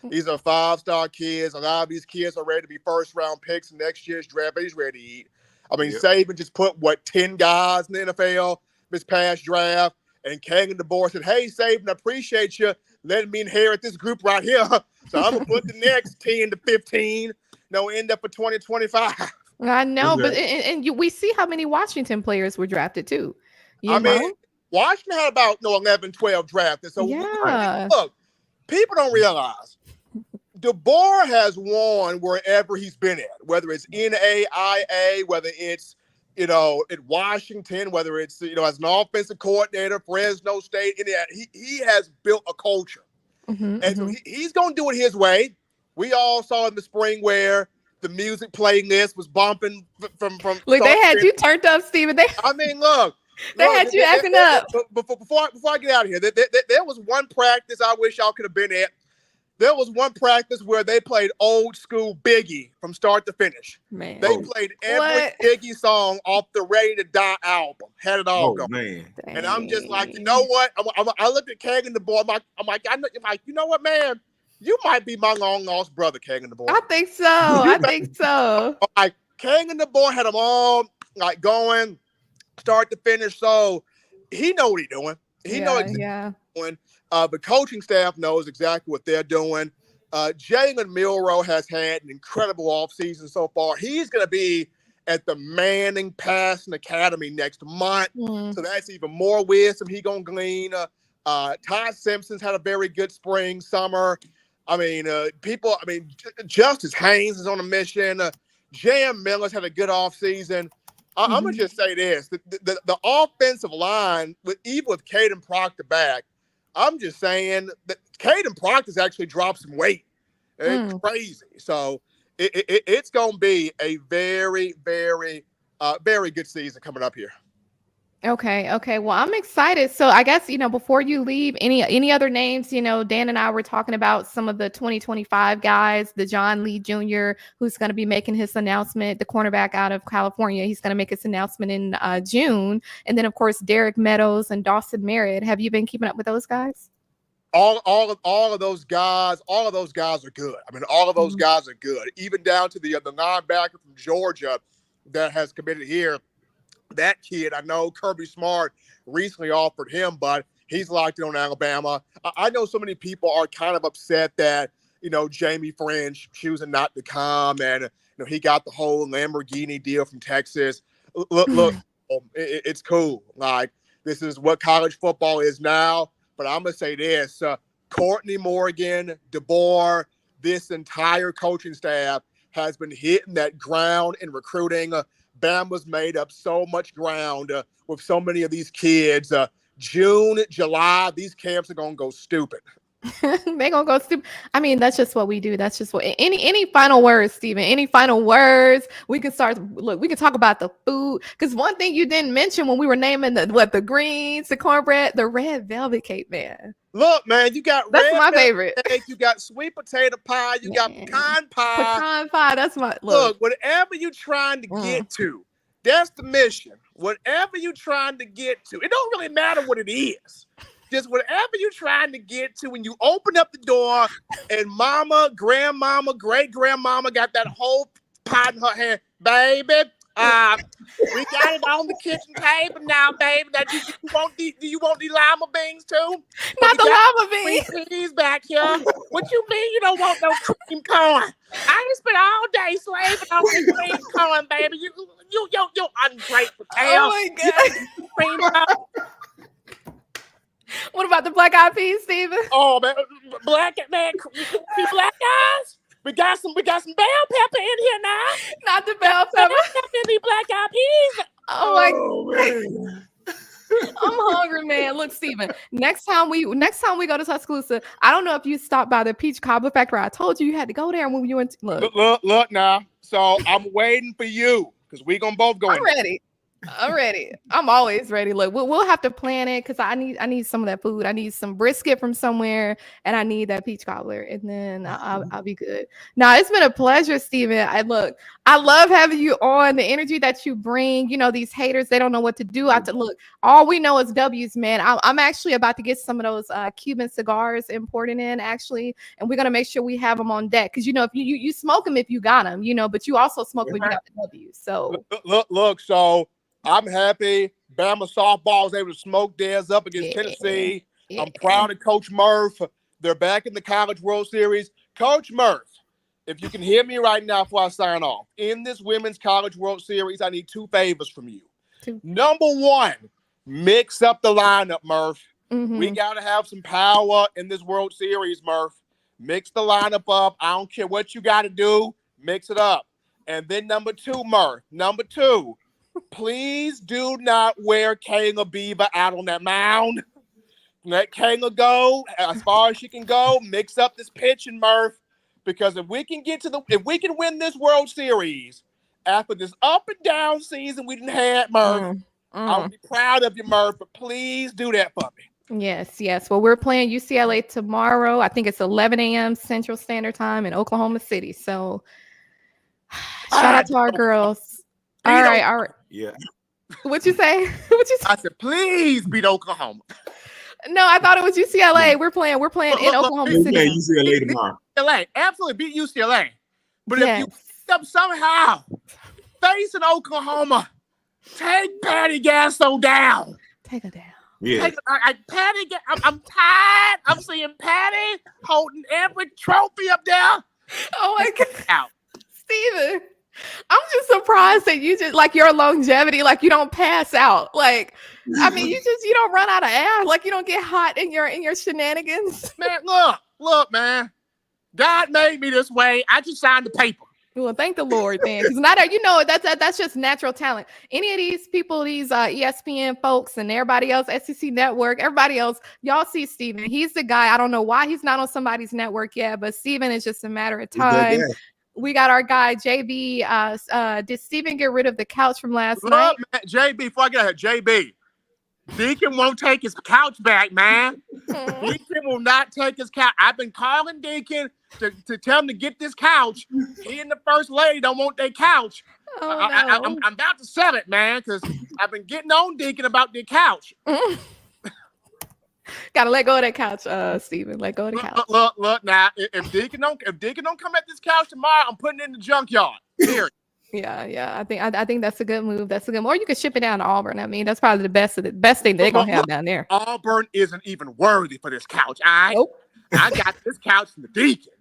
These are 5-star kids. A lot of these kids are ready to be first-round picks in next year's draft. But he's ready to eat. I mean, Saban just put, 10 guys in the NFL this past draft. And Kagan DeBoer said, hey, Saban, I appreciate you letting me inherit this group right here. So I'm going to put the next 10 to 15, end up for 2025. I know, but we see how many Washington players were drafted, too. I mean, Washington had about 11, 12 drafted. So, look, people don't realize DeBoer has won wherever he's been at, whether it's NAIA, whether it's at Washington, whether it's, as an offensive coordinator, Fresno State, he has built a culture. So he's going to do it his way. We all saw in the spring where The music playlist was bumping from. Look, they had you turned up, Steven. I mean, look. They had you acting up. Before I get out of here, there was one practice I wish y'all could have been at. There was one practice where they played old school Biggie from start to finish. Man. They played every Biggie song off the Ready to Die album. Had it all going. Man. And I'm just like, you know what? I looked at Kagan the boy. I'm like, you know what, man? You might be my long lost brother, Kagan the boy. I think so. I think so. Like Kagan the boy had them all like going start to finish. So he know what he's doing. He knows exactly what he's doing. The coaching staff knows exactly what they're doing. Jalen Milroe has had an incredible offseason so far. He's going to be at the Manning Passing Academy next month. So that's even more wisdom he going to glean. Todd Simpson's had a very good spring, summer. I mean, Justice Haynes is on a mission. J.M. Miller's had a good offseason. I'm going to just say this. The offensive line, even with Caden Proctor back, I'm just saying that Caden Proctor's actually dropped some weight. It's crazy. So it's going to be a very, very, very good season coming up here. Okay. Well, I'm excited. So I guess, before you leave, any other names, Dan and I were talking about some of the 2025 guys, the John Lee Jr., who's going to be making his announcement, the cornerback out of California. He's going to make his announcement in June. And then, of course, Derek Meadows and Dawson Merritt. Have you been keeping up with those guys? All of those guys are good. I mean, all of those guys are good, even down to the linebacker from Georgia that has committed here. That kid, I know Kirby Smart recently offered him, but he's locked in on Alabama. I know so many people are kind of upset that, Jamie French choosing not to come, and he got the whole Lamborghini deal from Texas. Look, it's cool. Like, this is what college football is now. But I'm going to say this, Courtney Morgan, DeBoer, this entire coaching staff has been hitting that ground in recruiting. Bama's made up so much ground with so many of these kids. June, July, these camps are going to go stupid. They're going to go stupid. I mean, that's just what we do. That's just what any final words, Steven, any final words. We can talk about the food. Because one thing you didn't mention when we were naming the greens, the cornbread, the red velvet cake, man. Look, man, you got that's my favorite. Cake, you got sweet potato pie, you got pecan pie. Pecan pie, that's my look. Whatever you're trying to get to, that's the mission. Whatever you're trying to get to, it don't really matter what it is. Just whatever you're trying to get to, when you open up the door and mama, grandmama, great-grandmama got that whole pot in her hand, baby, we got it on the kitchen table now, baby. Now, do you want the lima beans too? Not the lima beans. Peas back here. What you mean you don't want no cream corn? I just spent all day slaving on this cream corn, baby. You ungrateful tail. Oh my God. Cream corn. What about the black eyed peas, Steven? Oh man, black guys. We got some bell pepper in here now. Not the bell pepper. The black eyed peas. Oh my God. I'm hungry, man. Look, Steven, next time we go to Tuscaloosa, I don't know if you stopped by the peach cobbler factory. I told you had to go there when you went. Look now. So I'm waiting for you because we gonna both go. I'm ready. I'm ready. I'm always ready. Look, we'll have to plan it because I need some of that food. I need some brisket from somewhere, and I need that peach cobbler, and then I'll be good. Now, it's been a pleasure, Steven. I love having you on. The energy that you bring. These haters, they don't know what to do. All we know is W's, man. I'm actually about to get some of those Cuban cigars imported in, actually, and we're gonna make sure we have them on deck because if you smoke them if you got them, but you also smoke when you got the W's. So look. So I'm happy Bama softball is able to smoke theirs up against Tennessee. Yeah. I'm proud of Coach Murph. They're back in the College World Series. Coach Murph, if you can hear me right now before I sign off, in this Women's College World Series, I need 2 favors from you. 2. Number 1, mix up the lineup, Murph. We got to have some power in this World Series, Murph. Mix the lineup up. I don't care what you got to do. Mix it up. And then number 2, Murph. Number 2. Please do not wear Kayla Beaver out on that mound. Let Kayla go as far as she can go. Mix up this pitching, Murph. because if we can win this World Series after this up and down season we didn't have, Murph, I'll be proud of you, Murph, but please do that for me. Yes. Well, we're playing UCLA tomorrow. I think it's 11 a.m. Central Standard Time in Oklahoma City. So shout out to our girls. All right. Yeah. What'd you say? I said, please beat Oklahoma. No, I thought it was UCLA. We're playing in Oklahoma City. We're UCLA tomorrow. UCLA, absolutely beat UCLA. But if you end up somehow facing Oklahoma, take Patty Gasso down. Take her down. Yeah. I'm tired. I'm seeing Patty holding every trophy up there. Oh my God. Steven, I'm just surprised that you just like your longevity, like you don't pass out. Like, I mean, you don't run out of air. Like you don't get hot in your shenanigans. Man, look, man. God made me this way. I just signed the paper. Well, thank the Lord, then, because that's just natural talent. Any of these people, these ESPN folks, and everybody else, SEC Network, everybody else, y'all see Steven. He's the guy. I don't know why he's not on somebody's network yet, but Steven is just a matter of time. We got our guy JB. Did Steven get rid of the couch from last night? Man, JB, before I get ahead, JB. Deacon won't take his couch back, man. Deacon will not take his couch. I've been calling Deacon to tell him to get this couch. He and the first lady don't want their couch. I'm about to sell it, man, because I've been getting on Deacon about the couch. Gotta let go of that couch, Steven. Let go of the couch. Look now. If Deacon don't come at this couch tomorrow, I'm putting it in the junkyard. Period. Yeah. I think that's a good move. Or you could ship it down to Auburn. I mean, that's probably the best thing they're gonna have down there. Auburn isn't even worthy for this couch. Nope. I got this couch from the Deacon.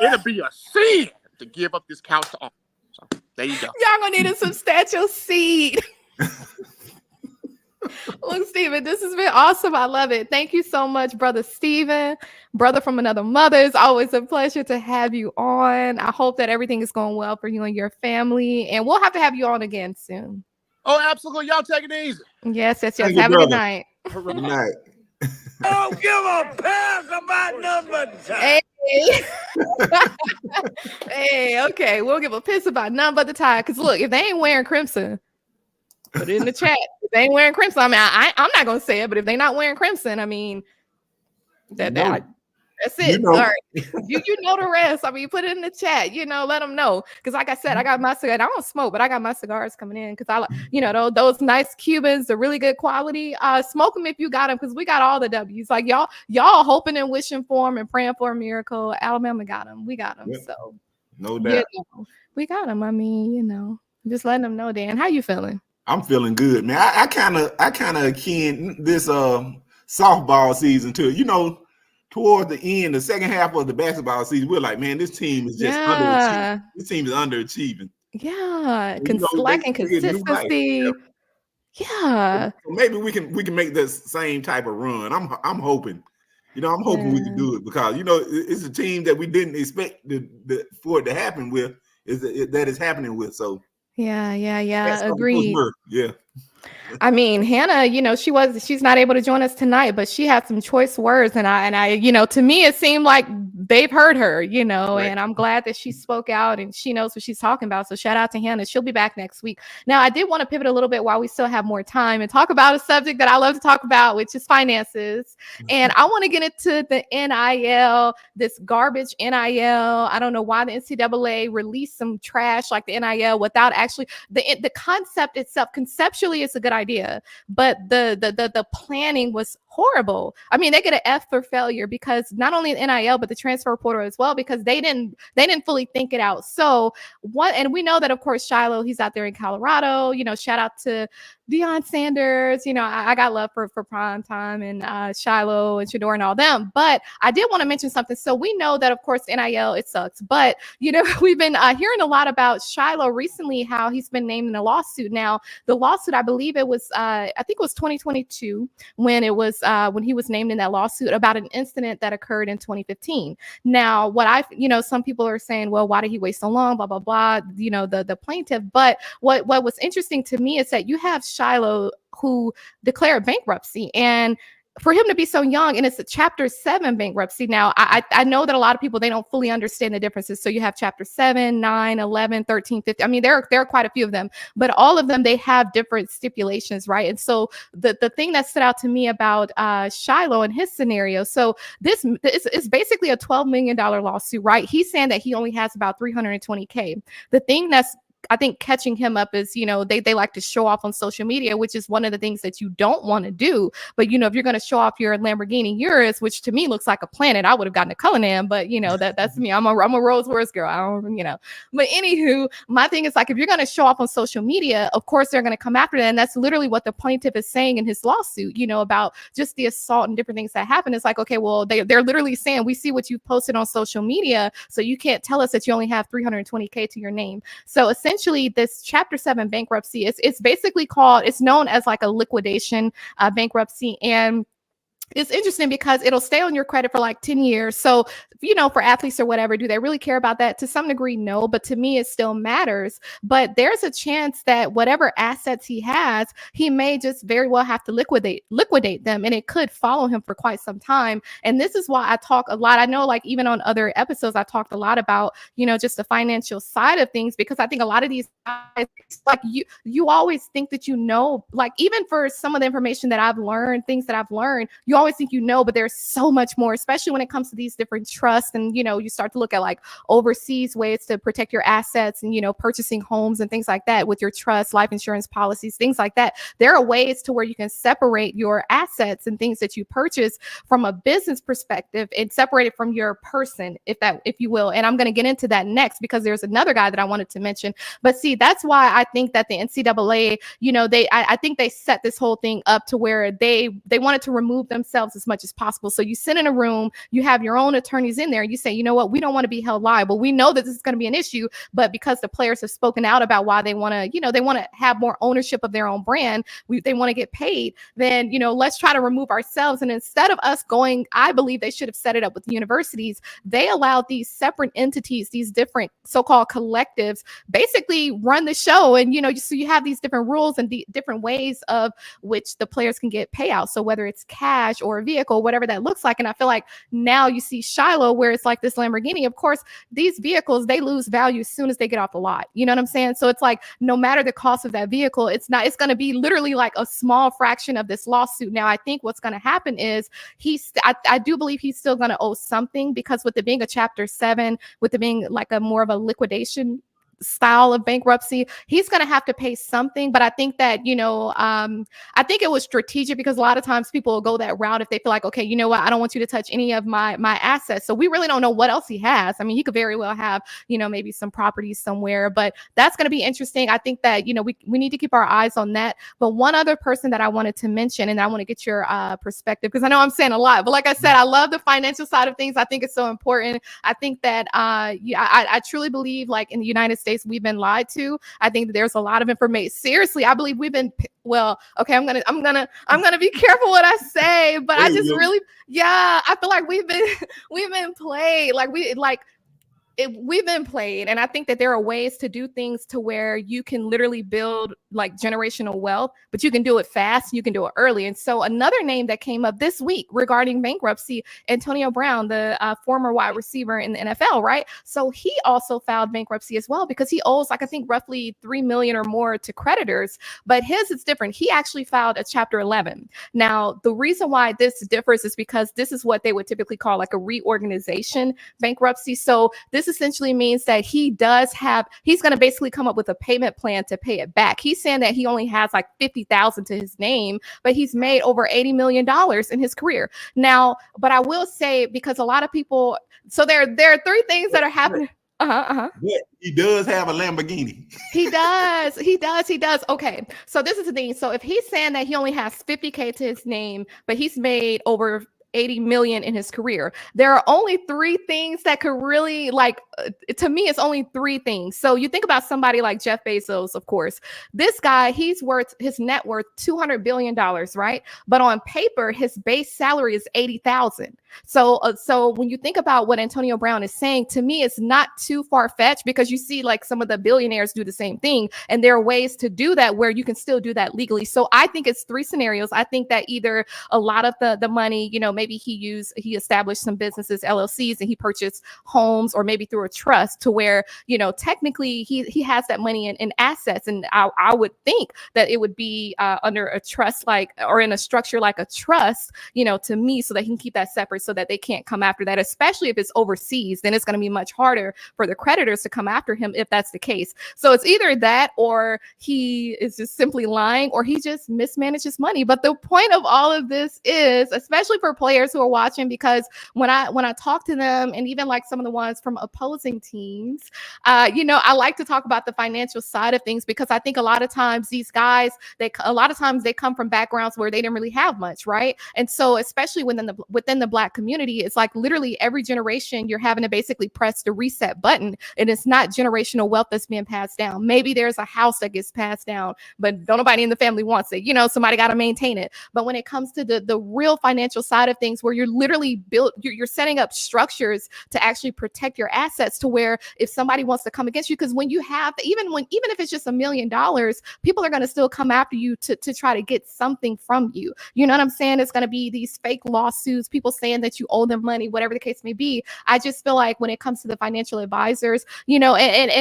It'll be a sin to give up this couch to Auburn. So there you go. Y'all gonna need a substantial seed. Look, Steven, this has been awesome. I love it. Thank you so much, brother Steven, brother from another mother. It's always a pleasure to have you on. I hope that everything is going well for you and your family, and we'll have to have you on again soon. Oh, absolutely. Y'all take it easy. Yes. Have a good night. Good night. Don't give a pass about number 10. Hey. Hey, okay. We'll give a piss about none but the tie. Because look, if they ain't wearing crimson, put it in the chat. If they ain't wearing crimson, I mean, I'm not gonna say it, but if they're not wearing crimson, I mean, that's it. All right. You know the rest. I mean, put it in the chat. Let them know. Because like I said, I got my cigar. I don't smoke, but I got my cigars coming in because I like, those nice Cubans, the really good quality. Smoke them if you got them because we got all the W's. Like y'all hoping and wishing for them and praying for a miracle. Alabama got them. We got them. Yep. So no doubt. We got them. I mean, just letting them know. Dan, how you feeling? I'm feeling good, man. I kind of akin this softball season to toward the end, the second half of the basketball season. We're like, man, this team is just underachieving. This team is underachieving. Yeah, lacking consistency. Yeah. So maybe we can make this same type of run. I'm hoping. I'm hoping we can do it because it's a team that we didn't expect for it to happen with. That is happening with. So. Yeah. Agreed. Yeah. I mean, Hannah, she's not able to join us tonight, but she had some choice words, and I, to me, it seemed like they've heard her, right. And I'm glad that she spoke out and she knows what she's talking about. So shout out to Hannah. She'll be back next week. Now, I did want to pivot a little bit while we still have more time and talk about a subject that I love to talk about, which is finances. And I want to get into the NIL, this garbage NIL. I don't know why the NCAA released some trash like the NIL without actually the concept itself. Conceptually, it's a good idea, but the planning was horrible. I mean, they get an F for failure because not only the NIL but the transfer portal as well, because they didn't fully think it out. So and we know that of course Shilo, he's out there in Colorado. Shout out to Deion Sanders. I got love for Prime Time and Shilo and Shador and all them. But I did want to mention something. So we know that of course NIL, it sucks, but we've been hearing a lot about Shilo recently, how he's been named in a lawsuit. Now the lawsuit, I believe it was I think it was 2022 when it was when he was named in that lawsuit about an incident that occurred in 2015. Now, some people are saying, well, why did he wait so long? Blah, blah, blah, the plaintiff. But what was interesting to me is that you have Shilo who declared bankruptcy. And for him to be so young, and it's a Chapter 7 bankruptcy. Now, I know that a lot of people, they don't fully understand the differences. So you have Chapter 7, 9, 11, 13, 15. I mean, there are quite a few of them, but all of them, they have different stipulations, right? And so the thing that stood out to me about Shilo and his scenario, so this is basically a $12 million lawsuit, right? He's saying that he only has about $320K. The thing that's, I think, catching him up is, they like to show off on social media, which is one of the things that you don't want to do. But, if you're going to show off your Lamborghini Urus, which to me looks like a planet, I would have gotten a Cullinan, but that's me. I'm a Rolls Royce girl. I don't, but anywho, my thing is like, if you're going to show off on social media, of course they're going to come after that. And that's literally what the plaintiff is saying in his lawsuit, about just the assault and different things that happen. It's like, okay, well, they're literally saying, we see what you've posted on social media, so you can't tell us that you only have $320K to your name. So essentially, this Chapter 7 bankruptcy, it's basically it's known as like a liquidation bankruptcy. And it's interesting because it'll stay on your credit for like 10 years. So, for athletes or whatever, do they really care about that? To some degree, no, but to me, it still matters. But there's a chance that whatever assets he has, he may just very well have to liquidate them. And it could follow him for quite some time. And this is why I talk a lot. I know, like, even on other episodes, I talked a lot about, just the financial side of things, because I think a lot of these guys, like, you always think that, like, even for some of the information that I've learned, things that I've learned, you always think, but there's so much more, especially when it comes to these different trusts. And, you start to look at like overseas ways to protect your assets and, purchasing homes and things like that with your trust, life insurance policies, things like that. There are ways to where you can separate your assets and things that you purchase from a business perspective and separate it from your person, if you will. And I'm going to get into that next, because there's another guy that I wanted to mention. But see, that's why I think that the NCAA, I think they set this whole thing up to where they wanted to remove themselves as much as possible. So you sit in a room, you have your own attorneys in there, and you say, you know what, we don't want to be held liable. We know that this is going to be an issue, but because the players have spoken out about why they want to, they want to have more ownership of their own brand, they want to get paid, then, let's try to remove ourselves. And instead of us going, I believe they should have set it up with the universities. They allowed these separate entities, these different so-called collectives, basically run the show. And, so you have these different rules and the different ways of which the players can get payouts. So whether it's cash or a vehicle, whatever that looks like. And I feel like now you see Shilo, where it's like this Lamborghini. Of course, these vehicles, they lose value as soon as they get off the lot. You know what I'm saying? So it's like, no matter the cost of that vehicle, it's going to be literally like a small fraction of this lawsuit. Now, I think what's going to happen is I do believe he's still going to owe something, because with it being a Chapter 7, with it being like a more of a liquidation style of bankruptcy, he's going to have to pay something. But I think that, I think it was strategic, because a lot of times people will go that route if they feel like, okay, you know what, I don't want you to touch any of my assets. So we really don't know what else he has. I mean, he could very well have, maybe some properties somewhere, but that's going to be interesting. I think that, we need to keep our eyes on that. But one other person that I wanted to mention, and I want to get your perspective, because I know I'm saying a lot, but like I said, I love the financial side of things. I think it's so important. I think that I truly believe, like, in the United States, we've been lied to. I think that there's a lot of information. Seriously, I believe we've been, well, okay, I'm gonna be careful what I say, but I just really, I feel like we've been played. We've been played. And I think that there are ways to do things to where you can literally build like generational wealth, but you can do it fast, you can do it early. And so another name that came up this week regarding bankruptcy, Antonio Brown, the former wide receiver in the NFL, right? So he also filed bankruptcy as well, because he owes, like, I think roughly $3 million or more to creditors, but his is different. He actually filed a Chapter 11. Now, the reason why this differs is because this is what they would typically call like a reorganization bankruptcy. So this essentially means that he's going to basically come up with a payment plan to pay it back. He's saying that he only has like $50,000 to his name, but he's made over $80 million in his career. Now, but I will say, because a lot of people, so there are three things that are happening. But he does have a Lamborghini. He does. Okay. So this is the thing. So if he's saying that he only has $50K to his name, but he's made over 80 million in his career. There are only 3 things that could really, like, to me, it's only 3 things. So you think about somebody like Jeff Bezos, of course. This guy, his net worth $200 billion, right? But on paper, his base salary is $80,000. So when you think about what Antonio Brown is saying, to me, it's not too far-fetched, because you see like some of the billionaires do the same thing, and there are ways to do that where you can still do that legally. So I think it's 3 scenarios. I think that either a lot of the money, maybe he established some businesses, LLCs, and he purchased homes, or maybe through a trust, to where, technically he has that money in assets. And I would think that it would be under a trust, or in a structure like a trust, to me, so they can keep that separate, so that they can't come after that, especially if it's overseas. Then it's going to be much harder for the creditors to come after him if that's the case. So it's either that, or he is just simply lying, or he just mismanages money. But the point of all of this is, especially for players who are watching, because when I talk to them, and even like some of the ones from opposing teams, I like to talk about the financial side of things, because I think a lot of times these guys, they come from backgrounds where they didn't really have much, right? And so especially within the Black community, it's like literally every generation you're having to basically press the reset button, and it's not generational wealth that's being passed down. Maybe there's a house that gets passed down, but don't nobody in the family wants it. Somebody got to maintain it. But when it comes to the real financial side of things, where you're literally you're setting up structures to actually protect your assets, to where if somebody wants to come against you, because when you have, even if it's just $1 million, people are going to still come after you to try to get something from you. You know what I'm saying? It's going to be these fake lawsuits, people saying that you owe them money, whatever the case may be. I just feel like when it comes to the financial advisors, and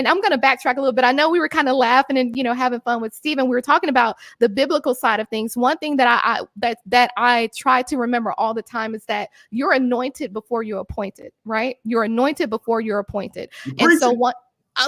I'm going to backtrack a little bit. I know we were kind of laughing and, having fun with Steven. We were talking about the biblical side of things. One thing that I try to remember all the time is that you're anointed before you're appointed, right? You're anointed before you're appointed. And so what?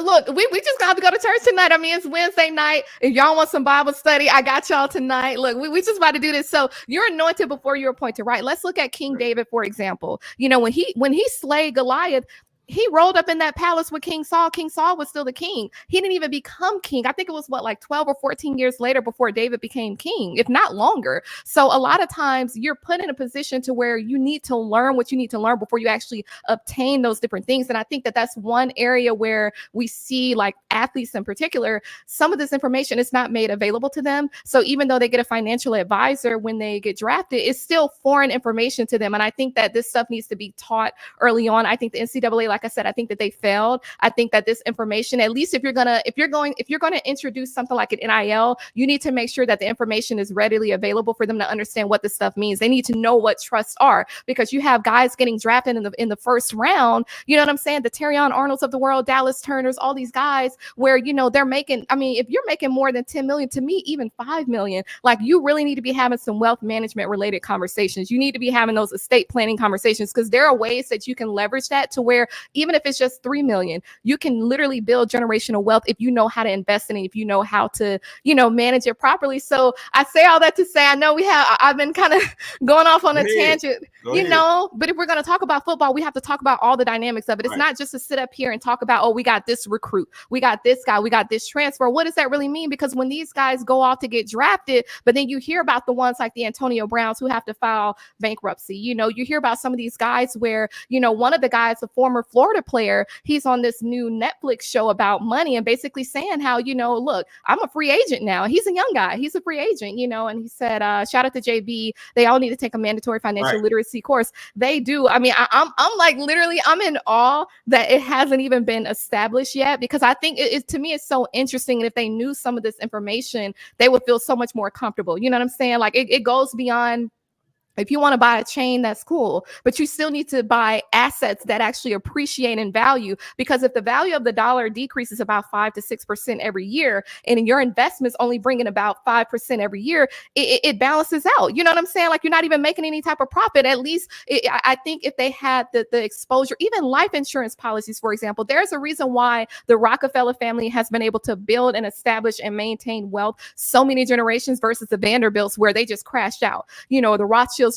Look, we just gonna have to go to church tonight. I mean, it's Wednesday night. If y'all want some Bible study, I got y'all tonight. Look, we just about to do this. So you're anointed before you're appointed, right? Let's look at King David, for example. When he slayed Goliath, he rolled up in that palace with King Saul. King Saul was still the king. He didn't even become king. I think it was 12 or 14 years later before David became king, if not longer. So a lot of times you're put in a position to where you need to learn what you need to learn before you actually obtain those different things. And I think that that's one area where we see, like, athletes in particular, some of this information is not made available to them. So even though they get a financial advisor when they get drafted, it's still foreign information to them. And I think that this stuff needs to be taught early on. I think the NCAA, like I said, I think that they failed. I think that this information, at least if you're going to introduce something like an NIL, you need to make sure that the information is readily available for them to understand what this stuff means. They need to know what trusts are, because you have guys getting drafted in the first round. You know what I'm saying? The Terrion Arnolds of the world, Dallas Turners, all these guys where, they're making, I mean, if you're making more than 10 million, to me, even 5 million, like, you really need to be having some wealth management related conversations. You need to be having those estate planning conversations, because there are ways that you can leverage that to where, even if it's just 3 million, you can literally build generational wealth if you know how to invest in it, if you know how to, manage it properly. So I say all that to say, I know I've been kind of going off on a tangent, but if we're going to talk about football, we have to talk about all the dynamics of it. It's not just to sit up here and talk about, oh, we got this recruit, we got this guy, we got this transfer. What does that really mean? Because when these guys go off to get drafted, but then you hear about the ones like the Antonio Browns who have to file bankruptcy. You hear about some of these guys where, one of the guys, a former Florida player, he's on this new Netflix show about money and basically saying how, look, I'm a free agent now. He's a young guy. He's a free agent, and he said, shout out to JB. They all need to take a mandatory financial literacy course. They do. I mean, I'm like, literally, I'm in awe that it hasn't even been established yet, because I think to me, it's so interesting. And if they knew some of this information, they would feel so much more comfortable. You know what I'm saying? Like, it goes beyond, if you want to buy a chain, that's cool, but you still need to buy assets that actually appreciate in value, because if the value of the dollar decreases about 5 to 6% every year, and your investments only bringing about 5% every year, it balances out. You know what I'm saying? Like, you're not even making any type of profit. At least I think if they had the exposure, even life insurance policies, for example, there's a reason why the Rockefeller family has been able to build and establish and maintain wealth so many generations versus the Vanderbilts, where they just crashed out. The Rothschilds,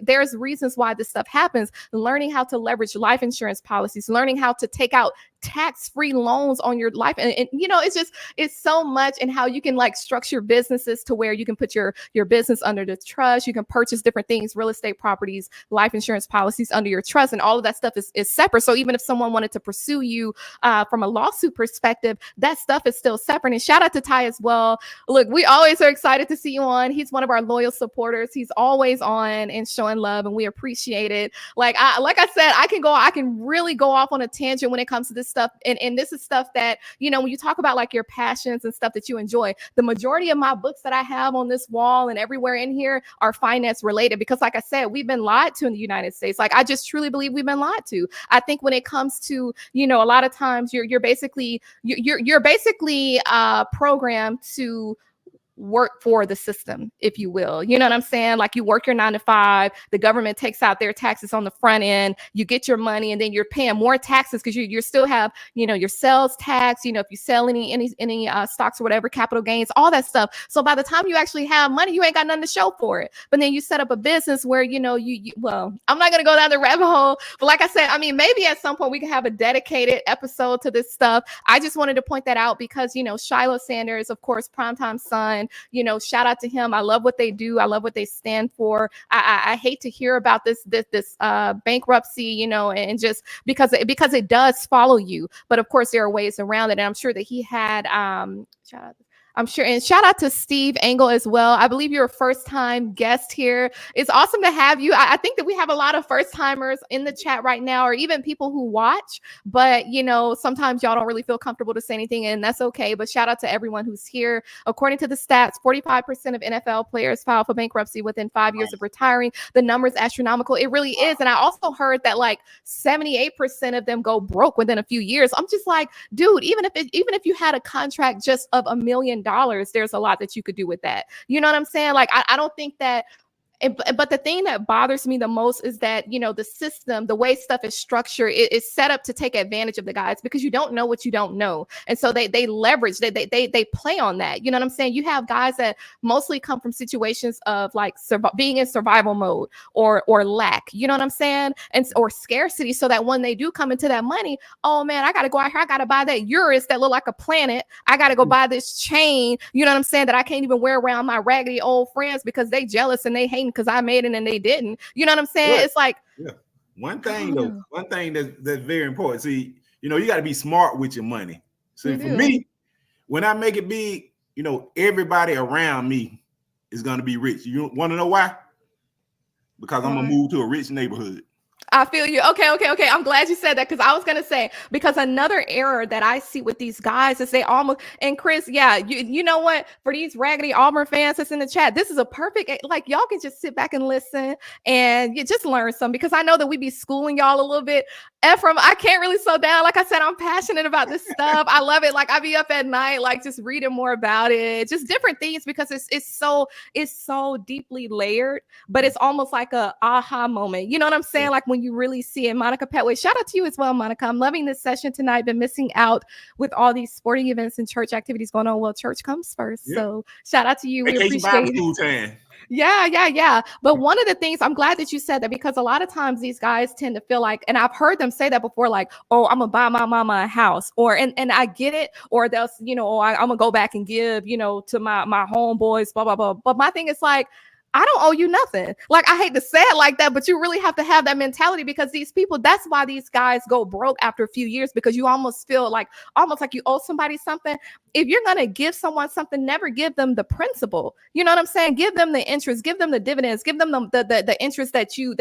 there's reasons why this stuff happens. Learning how to leverage life insurance policies, learning how to take out tax-free loans on your life. And you know, it's so much, and how you can like structure businesses to where you can put your business under the trust. You can purchase different things, real estate properties, life insurance policies under your trust, and all of that stuff is separate. So even if someone wanted to pursue you from a lawsuit perspective, that stuff is still separate. And shout out to Ty as well. Look, we always are excited to see you on. He's one of our loyal supporters. He's always on and showing love, and we appreciate it. Like I said, I can really go off on a tangent when it comes to this stuff. And this is stuff that, you know, when you talk about like your passions and stuff that you enjoy, the majority of my books that I have on this wall and everywhere in here are finance related, because like I said, we've been lied to in the United States. Like, I just truly believe we've been lied to. I think when it comes to, you know, a lot of times you're basically programmed to work for the system, if you will. You know what I'm saying? Like, you work your 9 to 5, the government takes out their taxes on the front end, you get your money, and then you're paying more taxes because you still have, you know, your sales tax, you know, if you sell any stocks or whatever, capital gains, all that stuff. So by the time you actually have money, you ain't got nothing to show for it. But then you set up a business where, you know, well, I'm not going to go down the rabbit hole, but like I said, I mean, maybe at some point we can have a dedicated episode to this stuff. I just wanted to point that out because, you know, Shilo Sanders, of course, Primetime Sun, you know, shout out to him. I love what they do. I love what they stand for. I hate to hear about this bankruptcy, you know, and just because it does follow you. But of course, there are ways around it. And I'm sure that he had shout out. I'm sure. And shout out to Steve Engel as well. I believe you're a first-time guest here. It's awesome to have you. I think that we have a lot of first-timers in the chat right now, or even people who watch. But, you know, sometimes y'all don't really feel comfortable to say anything, and that's okay. But shout out to everyone who's here. According to the stats, 45% of NFL players file for bankruptcy within 5 years of retiring. The number is astronomical. It really is. And I also heard that like 78% of them go broke within a few years. I'm just like, dude, even if you had a contract just of $1 million, there's a lot that you could do with that. You know what I'm saying? Like, I don't think that. But the thing that bothers me the most is that, you know, the system, the way stuff is structured, is set up to take advantage of the guys because you don't know what you don't know. And so they leverage, they play on that. You know what I'm saying? You have guys that mostly come from situations of like being in survival mode or lack, you know what I'm saying? Or scarcity, so that when they do come into that money, oh man, I got to go out here. I got to buy that Urus that look like a planet. I got to go buy this chain, you know what I'm saying, that I can't even wear around my raggedy old friends because they jealous and they hate because I made it and they didn't. You know what I'm saying? Yeah. It's like, yeah. One thing that's very important. See, you know, you got to be smart with your money. So for me, when I make it big, you know, everybody around me is going to be rich. You want to know why? Because I'm going to move to a rich neighborhood. I feel you. Okay. I'm glad you said that, because I was going to say, because another error that I see with these guys is they almost, and Chris, yeah, you know what, for these raggedy Auburn fans that's in the chat, this is a perfect, like, y'all can just sit back and listen and you just learn some, because I know that we be schooling y'all a little bit. Ephraim, I can't really slow down. Like I said, I'm passionate about this stuff. I love it. Like, I be up at night, like just reading more about it, just different things, because it's so deeply layered, but it's almost like a aha moment. You know what I'm saying? Like when you really see it. Monica Petway, shout out to you as well, Monica. I'm loving this session tonight. Been missing out with all these sporting events and church activities going on. Well, church comes first. Yeah. So shout out to you. We appreciate it. Yeah. But one of the things, I'm glad that you said that, because a lot of times these guys tend to feel like, and I've heard them say that before, like, oh, I'm gonna buy my mama a house, or and I get it, or they'll, you know, oh, I'm gonna go back and give, you know, to my homeboys, blah blah blah. But my thing is like, I don't owe you nothing. Like, I hate to say it like that, but you really have to have that mentality, because these people, that's why these guys go broke after a few years, because you almost feel like you owe somebody something. If you're going to give someone something, never give them the principal. You know what I'm saying? Give them the interest, give them the dividends, give them the interest that you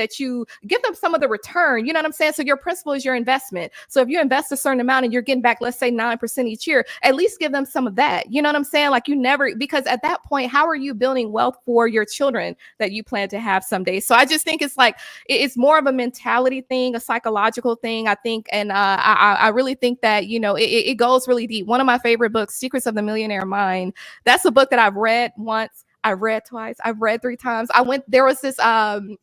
give them some of the return. You know what I'm saying? So your principal is your investment. So if you invest a certain amount and you're getting back, let's say 9% each year, at least give them some of that. You know what I'm saying? Like, you never, because at that point, how are you building wealth for your children that you plan to have someday? So I just think it's like, it's more of a mentality thing, a psychological thing, I think. And I really think that, you know, it goes really deep. One of my favorite books, Secrets of the Millionaire Mind, that's a book that I've read once. I read twice. I've read 3 times. There was this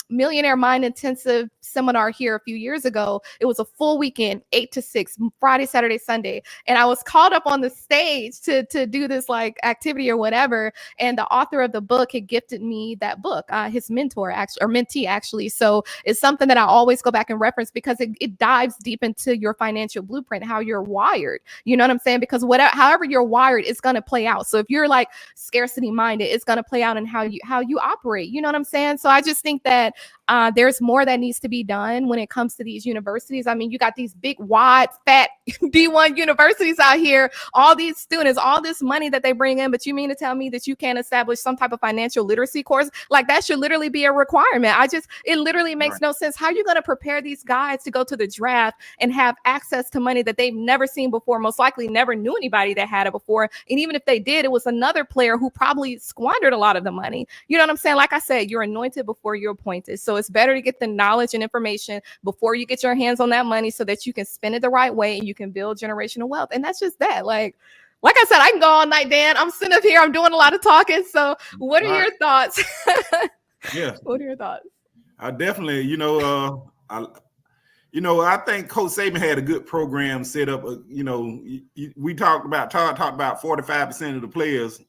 Millionaire Mind Intensive seminar here a few years ago. It was a full weekend, 8 to 6, Friday, Saturday, Sunday. And I was called up on the stage to do this like activity or whatever. And the author of the book had gifted me that book, his mentor actually, or mentee actually. So it's something that I always go back and reference because it dives deep into your financial blueprint, how you're wired. You know what I'm saying? Because however you're wired, it's going to play out. So if you're like scarcity minded, it's going to play out in how you operate. You know what I'm saying? So I just think that there's more that needs to be done when it comes to these universities. I mean, you got these big, wide, fat D1 universities out here, all these students, all this money that they bring in, but you mean to tell me that you can't establish some type of financial literacy course? Like that should literally be a requirement. It literally makes no sense. How are you going to prepare these guys to go to the draft and have access to money that they've never seen before, most likely never knew anybody that had it before? And even if they did, it was another player who probably squandered a lot of the money. You know what I'm saying? Like I said, you're anointed before you're appointed. So it's better to get the knowledge and information before you get your hands on that money so that you can spend it the right way and you can build generational wealth. And that's just that. Like I said, I can go all night, Dan. I'm sitting up here. I'm doing a lot of talking. So what are your thoughts? Yeah. What are your thoughts? I definitely, I think Coach Saban had a good program set up. We talked about 45% of the players,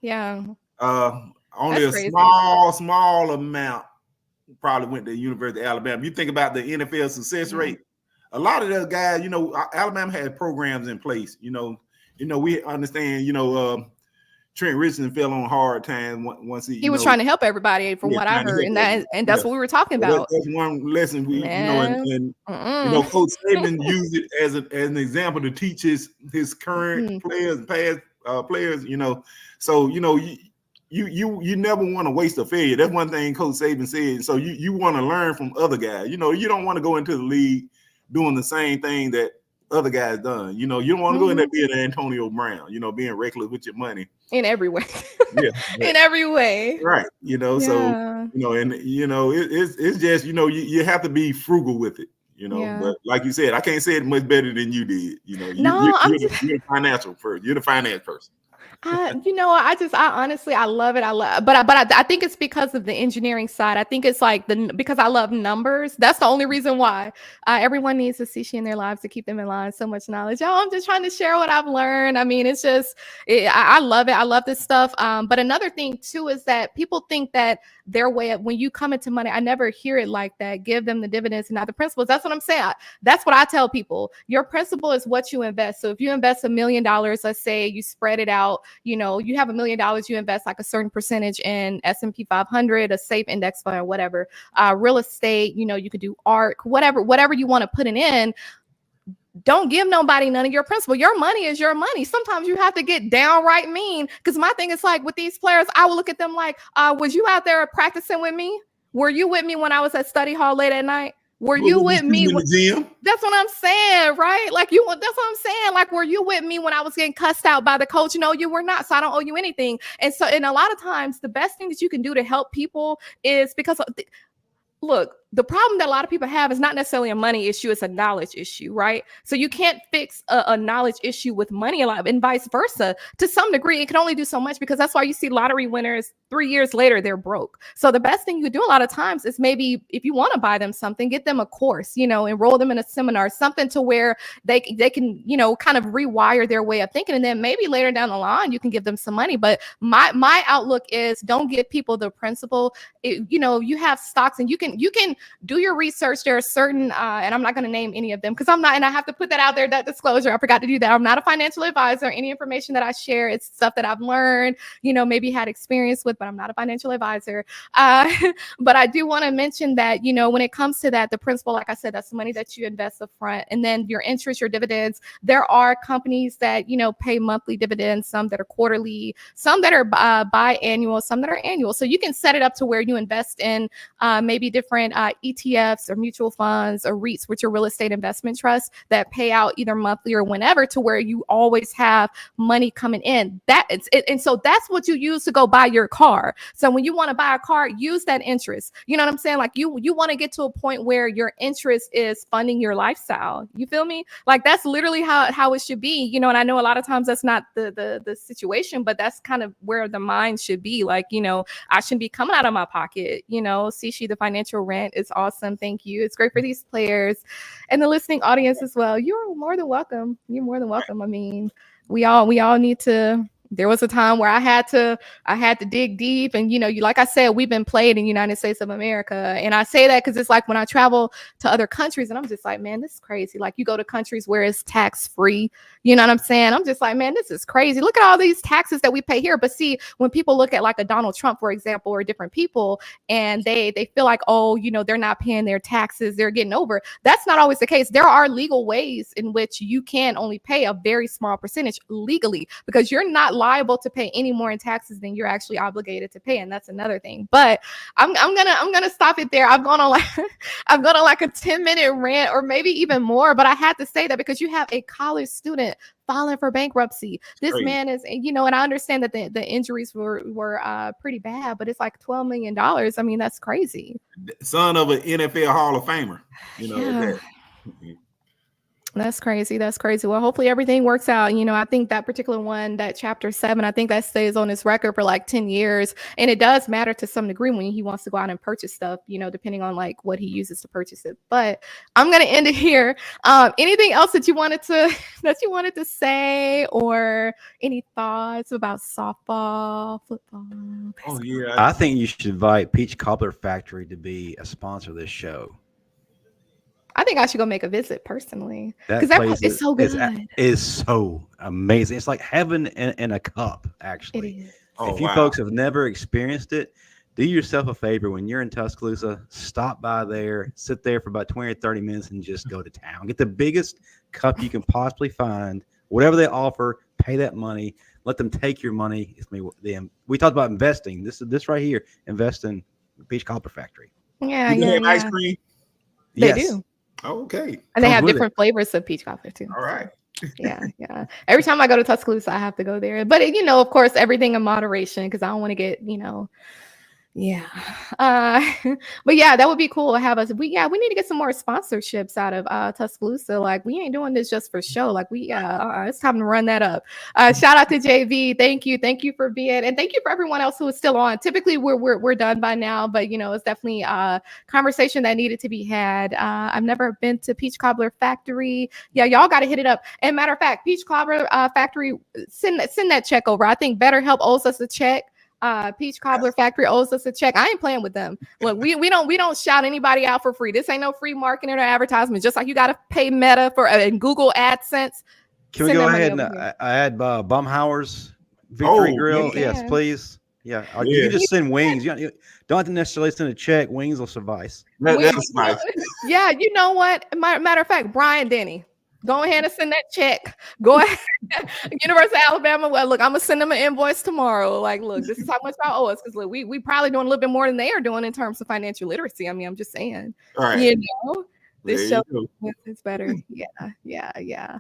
Yeah. Only a small amount probably went to the University of Alabama. You think about the NFL success rate. A lot of those guys, Alabama had programs in place. We understand, Trent Richardson fell on hard times once he was trying to help everybody from what I heard. And that's what we were talking about. That's one lesson we, Coach Saban used it as an example to teach his current players and past players, So, you never want to waste a failure. That's one thing Coach Saban said. So you want to learn from other guys. You don't want to go into the league doing the same thing that other guys done. You don't want to go in there being an Antonio Brown, being reckless with your money. In every way. Yeah. In every way. Right. So, it's just, you have to be frugal with it. But like you said, I can't say it much better than you did. You're the financial person. You're the finance person. I honestly, I love it. But I think it's because of the engineering side. I think it's like because I love numbers. That's the only reason why. Everyone needs a Sishi in their lives to keep them in line. So much knowledge. I'm just trying to share what I've learned. I mean, it's just, I love it. I love this stuff. But another thing too is that people think that their way of, when you come into money, I never hear it like that. Give them the dividends and not the principles. That's what I'm saying. That's what I tell people. Your principal is what you invest. So if you invest $1 million, let's say you spread it out, you have $1 million, you invest like a certain percentage in S&P 500, a safe index fund or whatever, real estate, you could do art, whatever you want to put it in. Don't give nobody none of your principal. Your money is your money. Sometimes you have to get downright mean. Because my thing is like with these players, I will look at them like, was you out there practicing with me? Were you with me when I was at study hall late at night? Were you with me? In the gym? That's what I'm saying, right? That's what I'm saying. Like, were you with me when I was getting cussed out by the coach? No, you were not. So I don't owe you anything. And a lot of times the best thing that you can do to help people is because look, the problem that a lot of people have is not necessarily a money issue, it's a knowledge issue, right? So you can't fix a knowledge issue with money a lot, and vice versa. To some degree, it can only do so much, because that's why you see lottery winners 3 years later, they're broke. So the best thing you do a lot of times is maybe if you want to buy them something, get them a course, enroll them in a seminar, something to where they can, kind of rewire their way of thinking. And then maybe later down the line, you can give them some money. But my outlook is don't give people the principle. You have stocks and you can do your research. There are certain, and I'm not going to name any of them because I'm not, and I have to put that out there, that disclosure. I forgot to do that. I'm not a financial advisor. Any information that I share, it's stuff that I've learned, maybe had experience with, but I'm not a financial advisor. But I do want to mention that, when it comes to that, the principal, like I said, that's the money that you invest up front, and then your interest, your dividends. There are companies that, pay monthly dividends, some that are quarterly, some that are biannual, some that are annual. So you can set it up to where you invest in maybe different ETFs or mutual funds or REITs, which are real estate investment trusts that pay out either monthly or whenever, to where you always have money coming in. And so that's what you use to go buy your car. So when you want to buy a car, use that interest. You know what I'm saying? Like you want to get to a point where your interest is funding your lifestyle. You feel me? Like that's literally how it should be, you know. And I know a lot of times that's not the situation, but that's kind of where the mind should be. Like, you know, I shouldn't be coming out of my pocket. You know, Sishi, the financial rent is awesome. Thank you. It's great for these players and the listening audience as well. You're more than welcome. You're more than welcome. I mean, we all need to. There was a time where I had to dig deep, and you know, like I said, we've been played in the United States of America, and I say that because it's like when I travel to other countries, and I'm just like, man, this is crazy. Like you go to countries where it's tax free, you know what I'm saying? I'm just like, man, this is crazy. Look at all these taxes that we pay here. But see, when people look at like a Donald Trump, for example, or different people, and they feel like, oh, you know, they're not paying their taxes, they're getting over. That's not always the case. There are legal ways in which you can only pay a very small percentage legally, because you're not liable to pay any more in taxes than you're actually obligated to pay, and that's another thing. But I'm gonna stop it there. I've gone on like a 10-minute rant, or maybe even more. But I had to say that because you have a college student filing for bankruptcy. This man is, you know, and I understand that the injuries were pretty bad, but it's like $12 million. I mean, that's crazy. Son of an NFL Hall of Famer, you know. Yeah. That's crazy. That's crazy. Well, hopefully everything works out. You know, I think that particular one, that chapter 7, I think that stays on his record for like 10 years. And it does matter to some degree when he wants to go out and purchase stuff, you know, depending on like what he uses to purchase it. But I'm going to end it here. Anything else that you wanted to say, or any thoughts about softball, football? Oh, yeah. I think you should invite Peach Cobbler Factory to be a sponsor of this show. I think I should go make a visit personally, That because that place is so good. Is so amazing. It's like heaven in a cup, actually. It is. If you folks have never experienced it, do yourself a favor. When you're in Tuscaloosa, stop by there, sit there for about 20 or 30 minutes, and just go to town. Get the biggest cup you can possibly find. Whatever they offer, pay that money. Let them take your money. We talked about investing. This right here, invest in Peach Cobbler Factory. Yeah, you have ice cream? They do. Okay. And they have different flavors of peach cobbler too. All right. Yeah. Every time I go to Tuscaloosa, I have to go there. But you know, of course, everything in moderation, because I don't want to get, you know. Yeah. But yeah, that would be cool to have us. We need to get some more sponsorships out of Tuscaloosa. Like, we ain't doing this just for show. Like, it's time to run that up. Shout out to JV. Thank you for being, and thank you for everyone else who is still on. Typically we're done by now, but you know, it's definitely a conversation that needed to be had. I've never been to Peach Cobbler Factory. Yeah, y'all got to hit it up. And matter of fact, Peach Cobbler Factory, send that check over. I think BetterHelp owes us a check. Peach Cobbler Factory owes us a check. I ain't playing with them. Look, we don't shout anybody out for free. This ain't no free marketing or advertisement. Just like you got to pay Meta for and Google AdSense. Can we go ahead and add Bumhauer's Victory Grill? Yeah. Yes, please. Yeah, you can just send wings. You don't have to necessarily send a check. Wings will suffice. That's nice. Yeah, you know what? Matter of fact, Brian Denny, go ahead and send that check. Go ahead. University of Alabama. Well, look, I'm gonna send them an invoice tomorrow. Like, look, this is how much y'all owe us. Because look, we probably doing a little bit more than they are doing in terms of financial literacy. I mean, I'm just saying. All right. You know, this show is better. Yeah.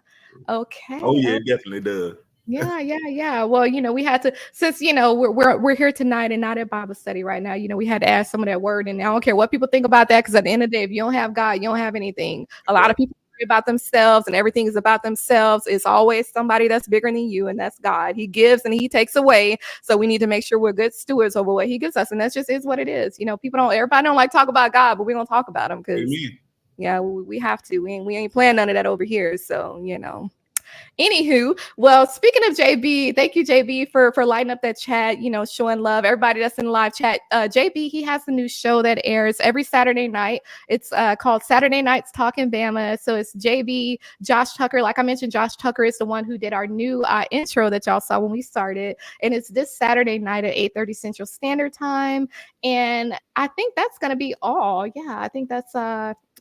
Okay. Oh yeah, it definitely does. Yeah. Well, you know, we had to, since you know we're here tonight and not at Bible study right now. You know, we had to add some of that word, and I don't care what people think about that, because at the end of the day, if you don't have God, you don't have anything. A lot of people about themselves, and everything is about themselves. It's always somebody that's bigger than you, and that's God. He gives and he takes away, so we need to make sure we're good stewards over what he gives us, and that's just is what it is. You know, everybody don't like talk about God, but we're gonna talk about him because we have to. We ain't playing none of that over here, so you know. Anywho, well, speaking of JB, thank you, JB, for lighting up that chat, you know, showing love. Everybody that's in the live chat, JB, he has a new show that airs every Saturday night. It's called Saturday Nights Talking Bama. So it's JB, Josh Tucker. Like I mentioned, Josh Tucker is the one who did our new intro that y'all saw when we started. And it's this Saturday night at 8:30 Central Standard Time. And I think that's going to be all. Yeah, I think that's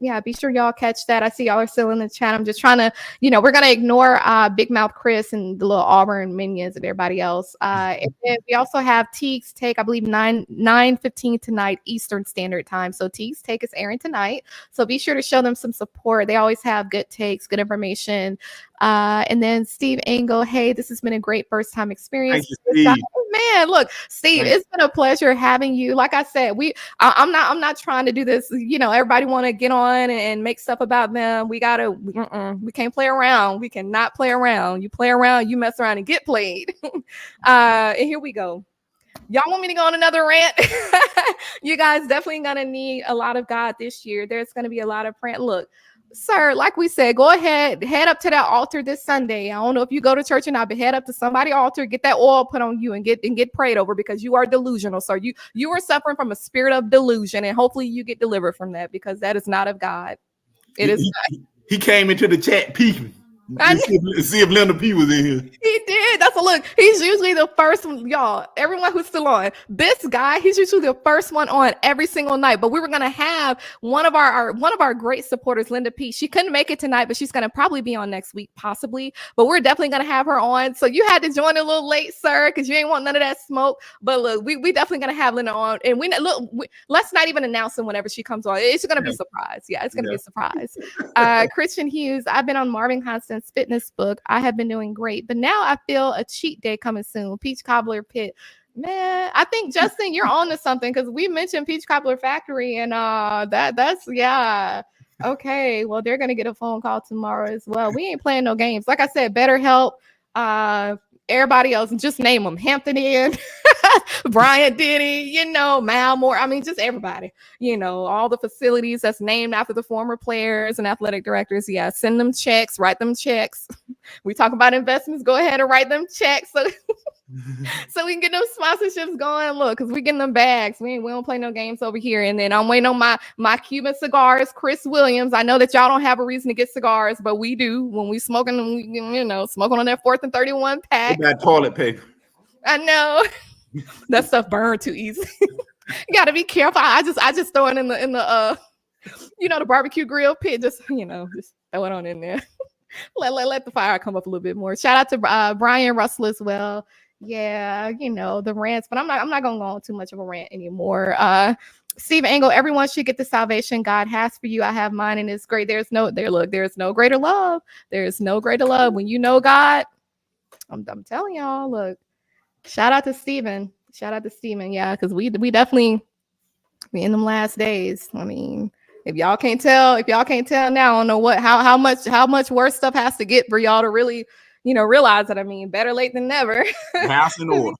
Yeah, be sure y'all catch that. I see y'all are still in the chat. I'm just trying to, we're gonna ignore Big Mouth Chris and the little Auburn minions and everybody else. And then we also have Teague's Take, I believe 9:15 tonight Eastern Standard Time. So Teague's Take is airing tonight. So be sure to show them some support. They always have good takes, good information. And then Steve Engel, hey, this has been a great first time experience. Thank you, Steve. Man, look, Steve, it's been a pleasure having you. Like I said, I'm not trying to do this. Everybody want to get on and make stuff about them. We can't play around. We cannot play around. You play around, you mess around and get played. And here we go. Y'all want me to go on another rant? You guys definitely gonna need a lot of God this year. There's gonna be a lot of prayer. Look, sir, like we said, go ahead, head up to that altar this Sunday. I don't know if you go to church or not, but head up to somebody's altar, get that oil put on you and get prayed over, because you are delusional, sir. You are suffering from a spirit of delusion, and hopefully you get delivered from that, because that is not of God. He came into the chat peeking. See if Linda P was in here. He did. That's a look. He's usually the first one, y'all. Everyone who's still on. This guy, he's usually the first one on every single night. But we were gonna have one of our great supporters, Linda P. She couldn't make it tonight, but she's gonna probably be on next week, possibly. But we're definitely gonna have her on. So you had to join a little late, sir, because you ain't want none of that smoke. But look, we definitely gonna have Linda on, and let's not even announce them whenever she comes on. It's gonna be a surprise. Yeah, it's gonna be a surprise. Christian Hughes, I've been on Marvin Constance's fitness book. I have been doing great, but now I feel a cheat day coming soon. Peach Cobbler Pit. Man, I think Justin, you're on to something, because we mentioned Peach Cobbler Factory, and that's yeah. Okay, well, they're gonna get a phone call tomorrow as well. We ain't playing no games. Like I said, BetterHelp, everybody else, just name them. Hampton Inn, Bryant Denny, Mal Moore. I mean, just everybody, all the facilities that's named after the former players and athletic directors. Yeah, send them checks, write them checks. We talk about investments, go ahead and write them checks. So we can get those sponsorships going. Look, because we getting them bags. We don't play no games over here. And then I'm waiting on my Cuban cigars, Chris Williams. I know that y'all don't have a reason to get cigars, but we do. When we smoking them, smoking on that 4th and 31 pack. That toilet paper. I know. That stuff burned too easy. You gotta be careful. I just throw it in the the barbecue grill pit. Just just throw it on in there. let the fire come up a little bit more. Shout out to Brian Russell as well. Yeah, the rants, but I'm not gonna go on too much of a rant anymore. Steve Engel, everyone should get the salvation God has for you. I have mine, and it's great. There's no greater love. There's no greater love when you know God. I'm telling y'all, look. Shout out to Steven. Yeah, because we definitely in them last days. I mean, if y'all can't tell now, I don't know how much worse stuff has to get for y'all to really, realize it. I mean, better late than never. House in order.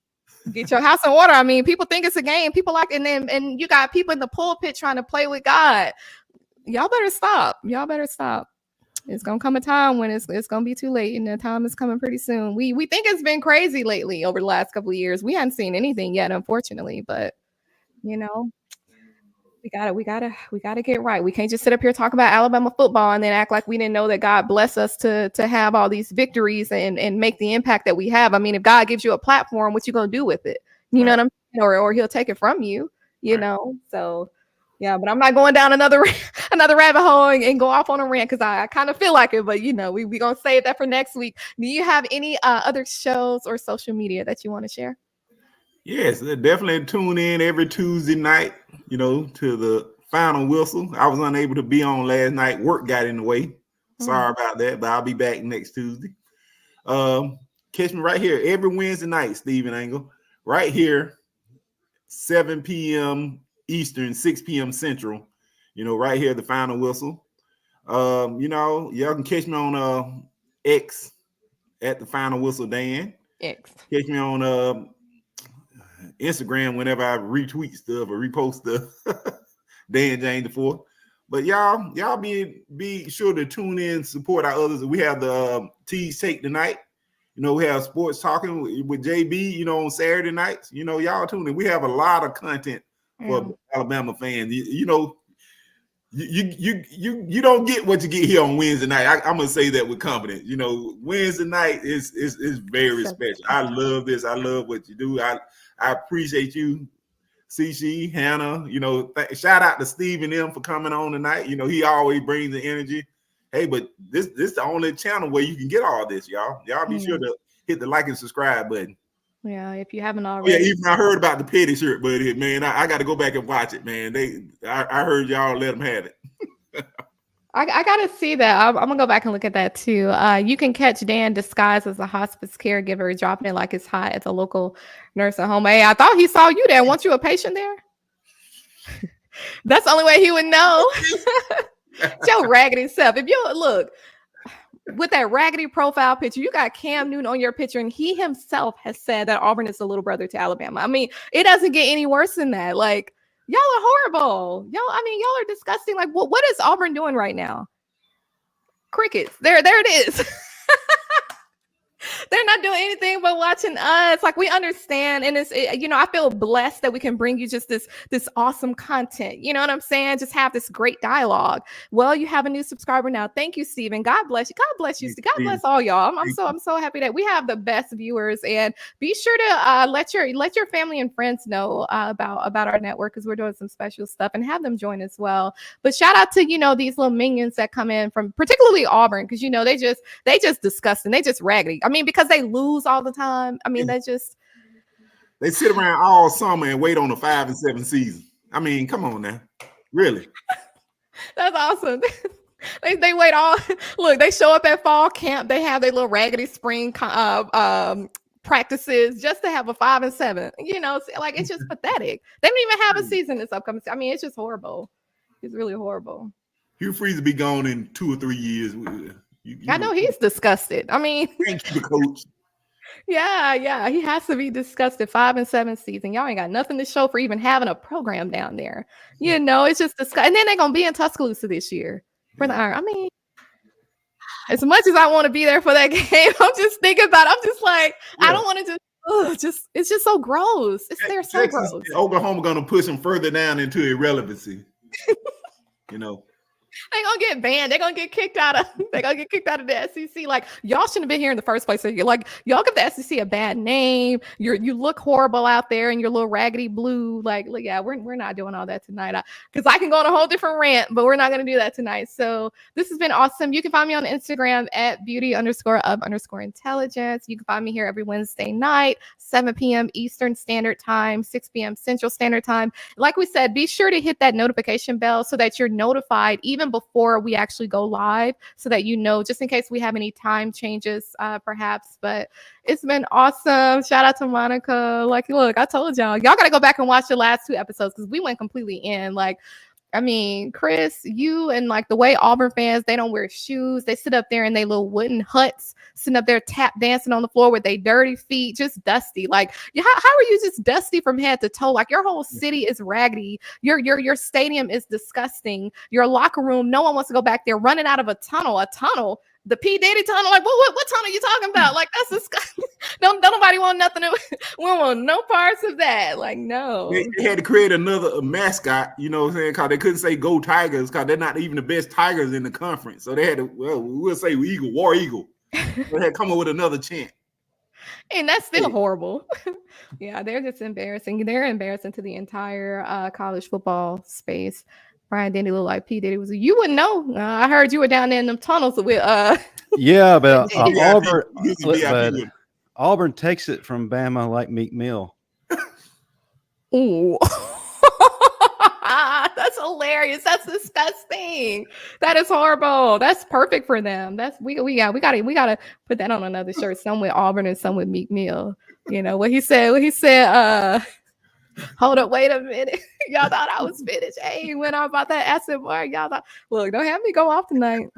Get your house in order. I mean, people think it's a game. People and you got people in the pulpit trying to play with God. Y'all better stop. It's gonna come a time when it's gonna be too late, and the time is coming pretty soon. We think it's been crazy lately over the last couple of years. We haven't seen anything yet, unfortunately, but we gotta get right. We can't just sit up here talk about Alabama football and then act like we didn't know that God bless us to have all these victories and make the impact that we have. I mean, if God gives you a platform, what you gonna do with it? You know what I'm saying? Or he'll take it from you, So yeah, but I'm not going down another rabbit hole and go off on a rant, because I kind of feel like it, but we gonna save that for next week. Do you have any other shows or social media that you want to share? Yes, definitely tune in every Tuesday night, to the final whistle. I was unable to be on last night. Work got in the way. Sorry about that, but I'll be back next Tuesday. Catch me right here every Wednesday night, Stephen Engel, right here, 7 p.m. Eastern, 6 p.m. Central, right here, the final whistle. Y'all can catch me on X at the final whistle, Dan. X. Catch me on Instagram whenever I retweet stuff or repost stuff. Dan James the Fourth. But y'all be sure to tune in, support our others. We have the Tees Take tonight. We have sports talking with JB, on Saturday nights. Y'all tune in. We have a lot of content for Alabama fans. You don't get what you get here on Wednesday night. I'm gonna say that with confidence. Wednesday night is very special. I love this. I love what you do. I appreciate you CC, Hannah, shout out to Steve and them for coming on tonight. He always brings the energy. Hey, but this the only channel where you can get all this, y'all. Y'all be sure to hit the like and subscribe button. Yeah, if you haven't already. Yeah, even I heard about the petty shirt, but man, I got to go back and watch it, man. I heard y'all let them have it. I gotta see that. I'm gonna go back and look at that too. You can catch Dan disguised as a hospice caregiver, dropping it like it's hot at the local nursing home. Hey, I thought he saw you there. Weren't you a patient there? That's the only way he would know. Your raggedy self. If you look with that raggedy profile picture, you got Cam Newton on your picture, and he himself has said that Auburn is the little brother to Alabama. I mean, it doesn't get any worse than that. Like, y'all are horrible. Y'all are disgusting. Like, what is Auburn doing right now? Crickets. There it is. They're not doing anything but watching us. Like, we understand, and I feel blessed that we can bring you just this awesome content. You know what I'm saying? Just have this great dialogue. Well, you have a new subscriber now. Thank you, Stephen. God bless you. God bless you. God bless all y'all. I'm so happy that we have the best viewers. And be sure to let your family and friends know about our network, because we're doing some special stuff, and have them join as well. But shout out to these little minions that come in from particularly Auburn, because they just disgusting. They just raggedy. I mean, because they lose all the time. I mean, they sit around all summer and wait on the 5 and 7 season. I mean, come on now, really. That's awesome. They wait all. Look, they show up at fall camp. They have their little raggedy spring practices just to have a 5 and 7. Like, it's just pathetic. They don't even have a season this upcoming. I mean, it's just horrible. It's really horrible. Hugh Freeze will be gone in 2 or 3 years. I know he's disgusted. I mean, thank you, coach. Yeah, he has to be disgusted. 5 and 7 season. Y'all ain't got nothing to show for even having a program down there. It's just disgusting. And then they're gonna be in Tuscaloosa this year for the Iron. I mean, as much as I want to be there for that game, I'm just thinking about it. I'm just like, I don't want to it's just so gross. They're so gross. Oklahoma gonna push them further down into irrelevancy. They're gonna get banned. They're gonna get kicked out of the SEC. Like, y'all shouldn't have been here in the first place. So like, y'all give the SEC a bad name. You look horrible out there in your little raggedy blue. Like, yeah, we're not doing all that tonight. Because I can go on a whole different rant, but we're not gonna do that tonight. So this has been awesome. You can find me on Instagram at beauty_of_intelligence. You can find me here every Wednesday night, 7 p.m. Eastern Standard Time, 6 p.m. Central Standard Time. Like we said, be sure to hit that notification bell so that you're notified even before we actually go live, so that just in case we have any time changes, perhaps. But it's been awesome. Shout out to Monica. Like, look, I told y'all gotta go back and watch the last 2 episodes, because we went completely in. Like, I mean, Chris, you and like the way Auburn fans, they don't wear shoes. They sit up there in their little wooden huts, sitting up there tap dancing on the floor with their dirty feet, just dusty. Like, how are you just dusty from head to toe? Like, your whole city is raggedy. Your stadium is disgusting. Your locker room, no one wants to go back there, running out of a tunnel. The P. Diddy tunnel. Like, what tunnel are you talking about? Like, that's disgusting. Don't nobody want nothing. We don't want no parts of that. Like, no. They had to create another mascot, you know what I'm saying? Because they couldn't say Go Tigers, because they're not even the best Tigers in the conference. So they had to, we'll say Eagle, War Eagle. They had to come up with another chant. And that's still horrible. Yeah, they're just embarrassing. They're embarrassing to the entire college football space. Brian Denny looked like P. Diddy was. You wouldn't know. I heard you were down there in them tunnels with. Yeah, but Auburn takes it from Bama like Meek Mill. Ooh, that's hilarious. That's disgusting. That is horrible. That's perfect for them. We gotta put that on another shirt. Some with Auburn and some with Meek Mill. What he said. Hold up, wait a minute. Y'all thought I was finished. Hey, went on about that acid bar. Y'all thought, look, don't have me go off tonight.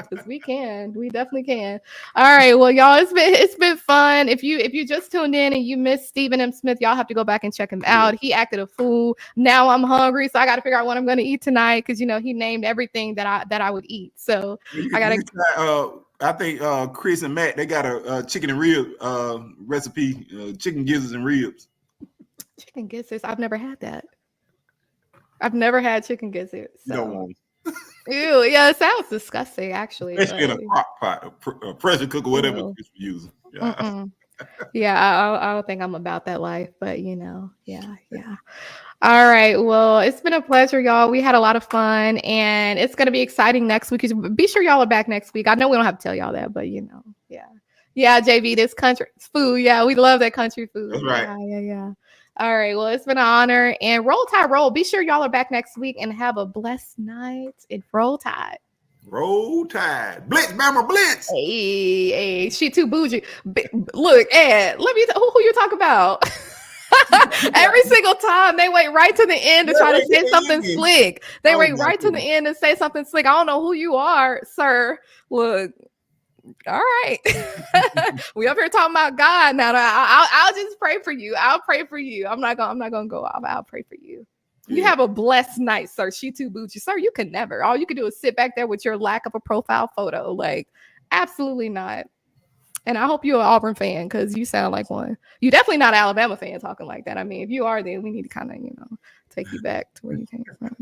Because we definitely can. All right, well, y'all, it's been fun. If you just tuned in and you missed Stephen M. Smith, y'all have to go back and check him out. He acted a fool. Now I'm hungry, so I got to figure out what I'm going to eat tonight, because he named everything that I would eat. So I gotta. I think Chris and Matt, they got a chicken and rib recipe. Chicken gizzards and ribs. Chicken gizzards. I've never had that. I've never had chicken gizzards. So. Ew, yeah, it sounds disgusting, actually. Especially in a crock pot, a pressure cooker, whatever you're using. Yeah. Yeah, I don't think I'm about that life, but yeah. All right. Well, it's been a pleasure, y'all. We had a lot of fun, and it's going to be exciting next week. Be sure y'all are back next week. I know we don't have to tell y'all that, but yeah. Yeah, JV, this country food. Yeah, we love that country food. That's right. Yeah. All right. Well, it's been an honor. And Roll Tide Roll. Be sure y'all are back next week and have a blessed night. And Roll Tide. Roll Tide. Blitz, Bama, blitz. Hey, she too bougie. Look, Ed, let me who you talk about? Every single time they wait right to the end to try to say something slick. They wait right to the end to say something slick. I don't know who you are, sir. Look. All right. We up here talking about God now. I'll just pray for you. I'll pray for you. I'm not gonna go off. I'll pray for you. You have a blessed night, sir. She too bougie. Sir, you can never. All you can do is sit back there with your lack of a profile photo. Like, absolutely not. And I hope you're an Auburn fan because you sound like one. You're definitely not an Alabama fan talking like that. I mean, if you are, then we need to kind of, take you back to where you came from.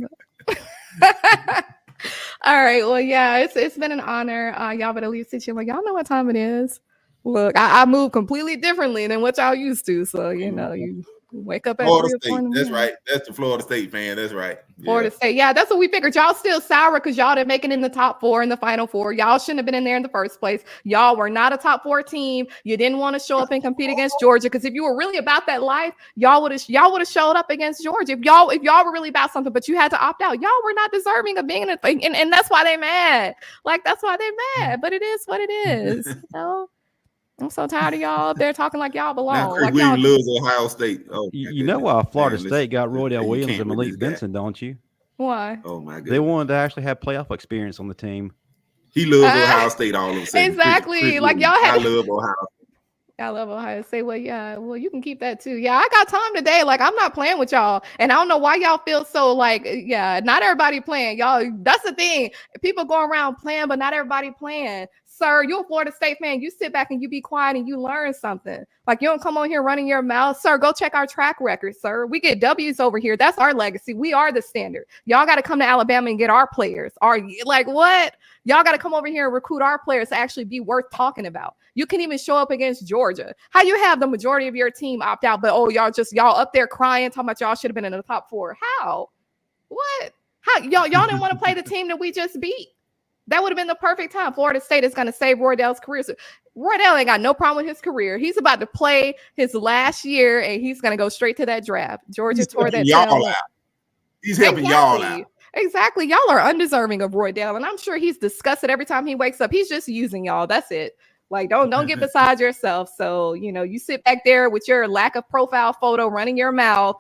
All right. Well, yeah, it's been an honor. Y'all better leave sit like y'all know what time it is. Look, I move completely differently than what y'all used to. So, you wake up at Florida State. That's right. That's the Florida State fan. That's right. Florida State. Yeah, that's what we figured. Y'all still sour because y'all didn't make it in the top 4 in the Final Four. Y'all shouldn't have been in there in the first place. Y'all were not a top 4 team. You didn't want to show up and compete against Georgia because if you were really about that life, y'all would have showed up against Georgia. If y'all were really about something, but you had to opt out. Y'all were not deserving of being in a thing, and that's why they mad. Like that's why they mad. But it is what it is. I'm so tired of y'all up there talking like y'all belong. Now, Chris like Williams loves Ohio State. Oh, you know why Florida State got Roydell Williams and Malik Benson, don't you? Why? Oh my goodness. They wanted to actually have playoff experience on the team. He loves Ohio State all of a sudden. Exactly. Chris like y'all had. I love Ohio State. I love Ohio State. Well, yeah. Well, you can keep that too. Yeah, I got time today. Like I'm not playing with y'all, and I don't know why y'all feel so like. Yeah, not everybody playing. Y'all. That's the thing. People going around playing, but not everybody playing. Sir, you're a Florida State fan. You sit back and you be quiet and you learn something. Like you don't come on here running your mouth. Sir, go check our track record, sir. We get W's over here. That's our legacy. We are the standard. Y'all got to come to Alabama and get our players. Like what? Y'all got to come over here and recruit our players to actually be worth talking about. You can even show up against Georgia. How you have the majority of your team opt out, but y'all up there crying, talking about y'all should have been in the top 4. How? What? How y'all didn't want to play the team that we just beat? That would have been the perfect time. Florida State is going to save Roydell's career. So Roydell ain't got no problem with his career. He's about to play his last year, and he's going to go straight to that draft. Georgia tore that y'all out. He's helping y'all out. Exactly. Y'all are undeserving of Roydell, and I'm sure he's disgusted every time he wakes up. He's just using y'all. That's it. Like, don't get beside yourself. So, you sit back there with your lack of profile photo running your mouth.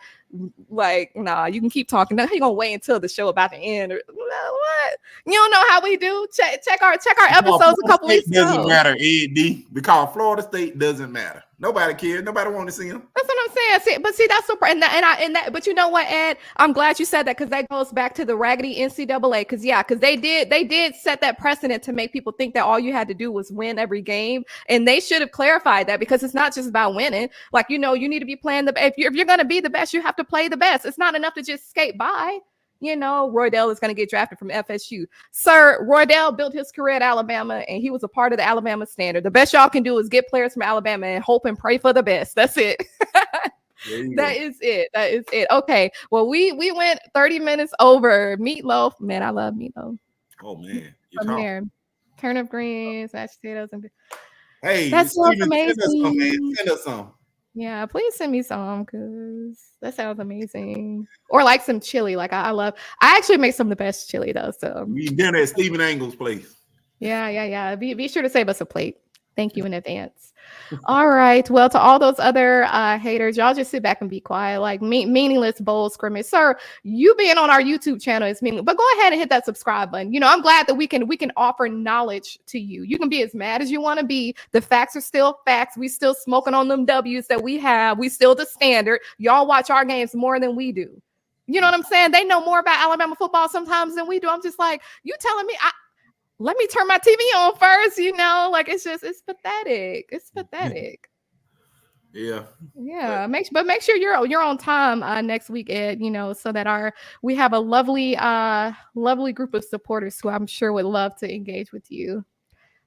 Like, nah, you can keep talking. Now you're gonna wait until the show about to end. Or what? You don't know how we do. Check our episodes a couple weeks ago. Doesn't matter, AD, because Florida State doesn't matter. Nobody cares. Nobody want to see him. That's what I'm saying. But see, that's so. But you know what, Ed? I'm glad you said that because that goes back to the raggedy NCAA. Because they did set that precedent to make people think that all you had to do was win every game, and they should have clarified that because it's not just about winning. Like you need to be playing the. If you're going to be the best, you have to play the best. It's not enough to just skate by. Roydell is going to get drafted from FSU. Sir, Roydell built his career at Alabama, and he was a part of the Alabama standard. The best y'all can do is get players from Alabama and hope and pray for the best. That's it. That is it. Okay. Well, we went 30 minutes over. Meatloaf. Man, I love meatloaf. Oh, man. From there. Turnip greens, mashed potatoes. Hey, that's amazing. Send us some. Yeah, please send me some because that sounds amazing. Or like some chili. Like I actually make some of the best chili though. So we dinner at Stephen Angle's place. Yeah. Be sure to save us a plate. Thank you in advance. All right. Well, to all those other haters, y'all just sit back and be quiet. Like meaningless bowl scrimmage. Sir, you being on our YouTube channel is meaningless. But go ahead and hit that subscribe button. I'm glad that we can offer knowledge to you. You can be as mad as you want to be. The facts are still facts. We still smoking on them W's that we have. We still the standard. Y'all watch our games more than we do. You know what I'm saying? They know more about Alabama football sometimes than we do. I'm just like, you telling me let me turn my TV on first, like it's pathetic. It's pathetic. Yeah. But make sure you're on time next week, Ed, so that we have a lovely group of supporters who I'm sure would love to engage with you.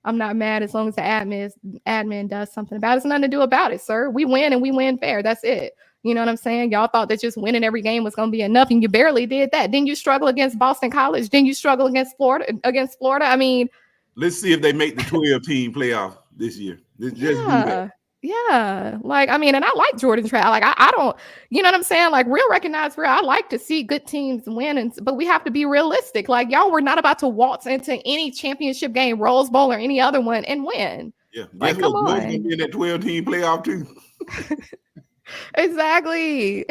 I'm not mad as long as the admin does something about it. It's nothing to do about it, sir. We win and we win fair. That's it. You know what I'm saying? Y'all thought that just winning every game was going to be enough, and you barely did that. Didn't you struggle against Boston College? Didn't you struggle against Florida? I mean, let's see if they make the 12-team playoff this year. Let's just do that. Yeah. Like, I mean, and I like Jordan Trail. Like, I don't, you know what I'm saying? Like, real recognize real. I like to see good teams win, but we have to be realistic. Like, y'all were not about to waltz into any championship game, Rose Bowl, or any other one and win. Yeah. Like, guess what? Gonna be in that 12-team playoff too. Exactly.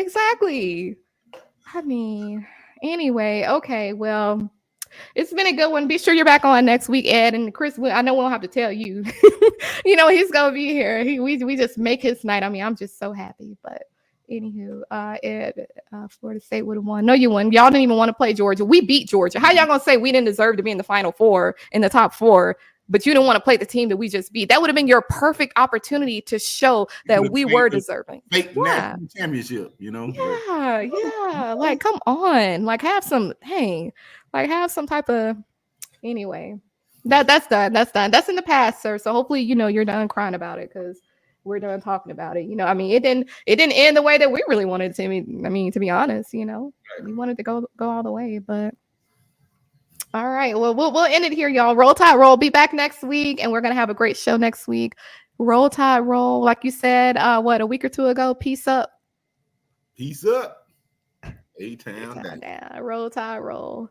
I mean, anyway, okay, well, it's been a good one. Be sure you're back on next week, Ed. And Chris, I know we don't have to tell you. You know, he's going to be here. We just make his night. I mean, I'm just so happy. But anywho, Ed, Florida State would have won. No, you won. Y'all didn't even want to play Georgia. We beat Georgia. How y'all going to say we didn't deserve to be in the Final Four, in the top four, but you didn't want to play the team that we just beat? That would have been your perfect opportunity to show that we were deserving. National championship, you know? Yeah. Like, come on. Like, have some type of, anyway, that's done. That's in the past, sir. So hopefully, you know, you're done crying about it, because we're done talking about it. You know, I mean, it didn't end the way that we really wanted to. I mean, to be honest, you know, we wanted to go all the way, but all right. Well, we'll end it here, y'all. Roll Tide Roll. Be back next week, and we're gonna have a great show next week. Roll Tide Roll, like you said, a week or two ago. Peace up. Peace up. A-Town down. Roll Tide Roll.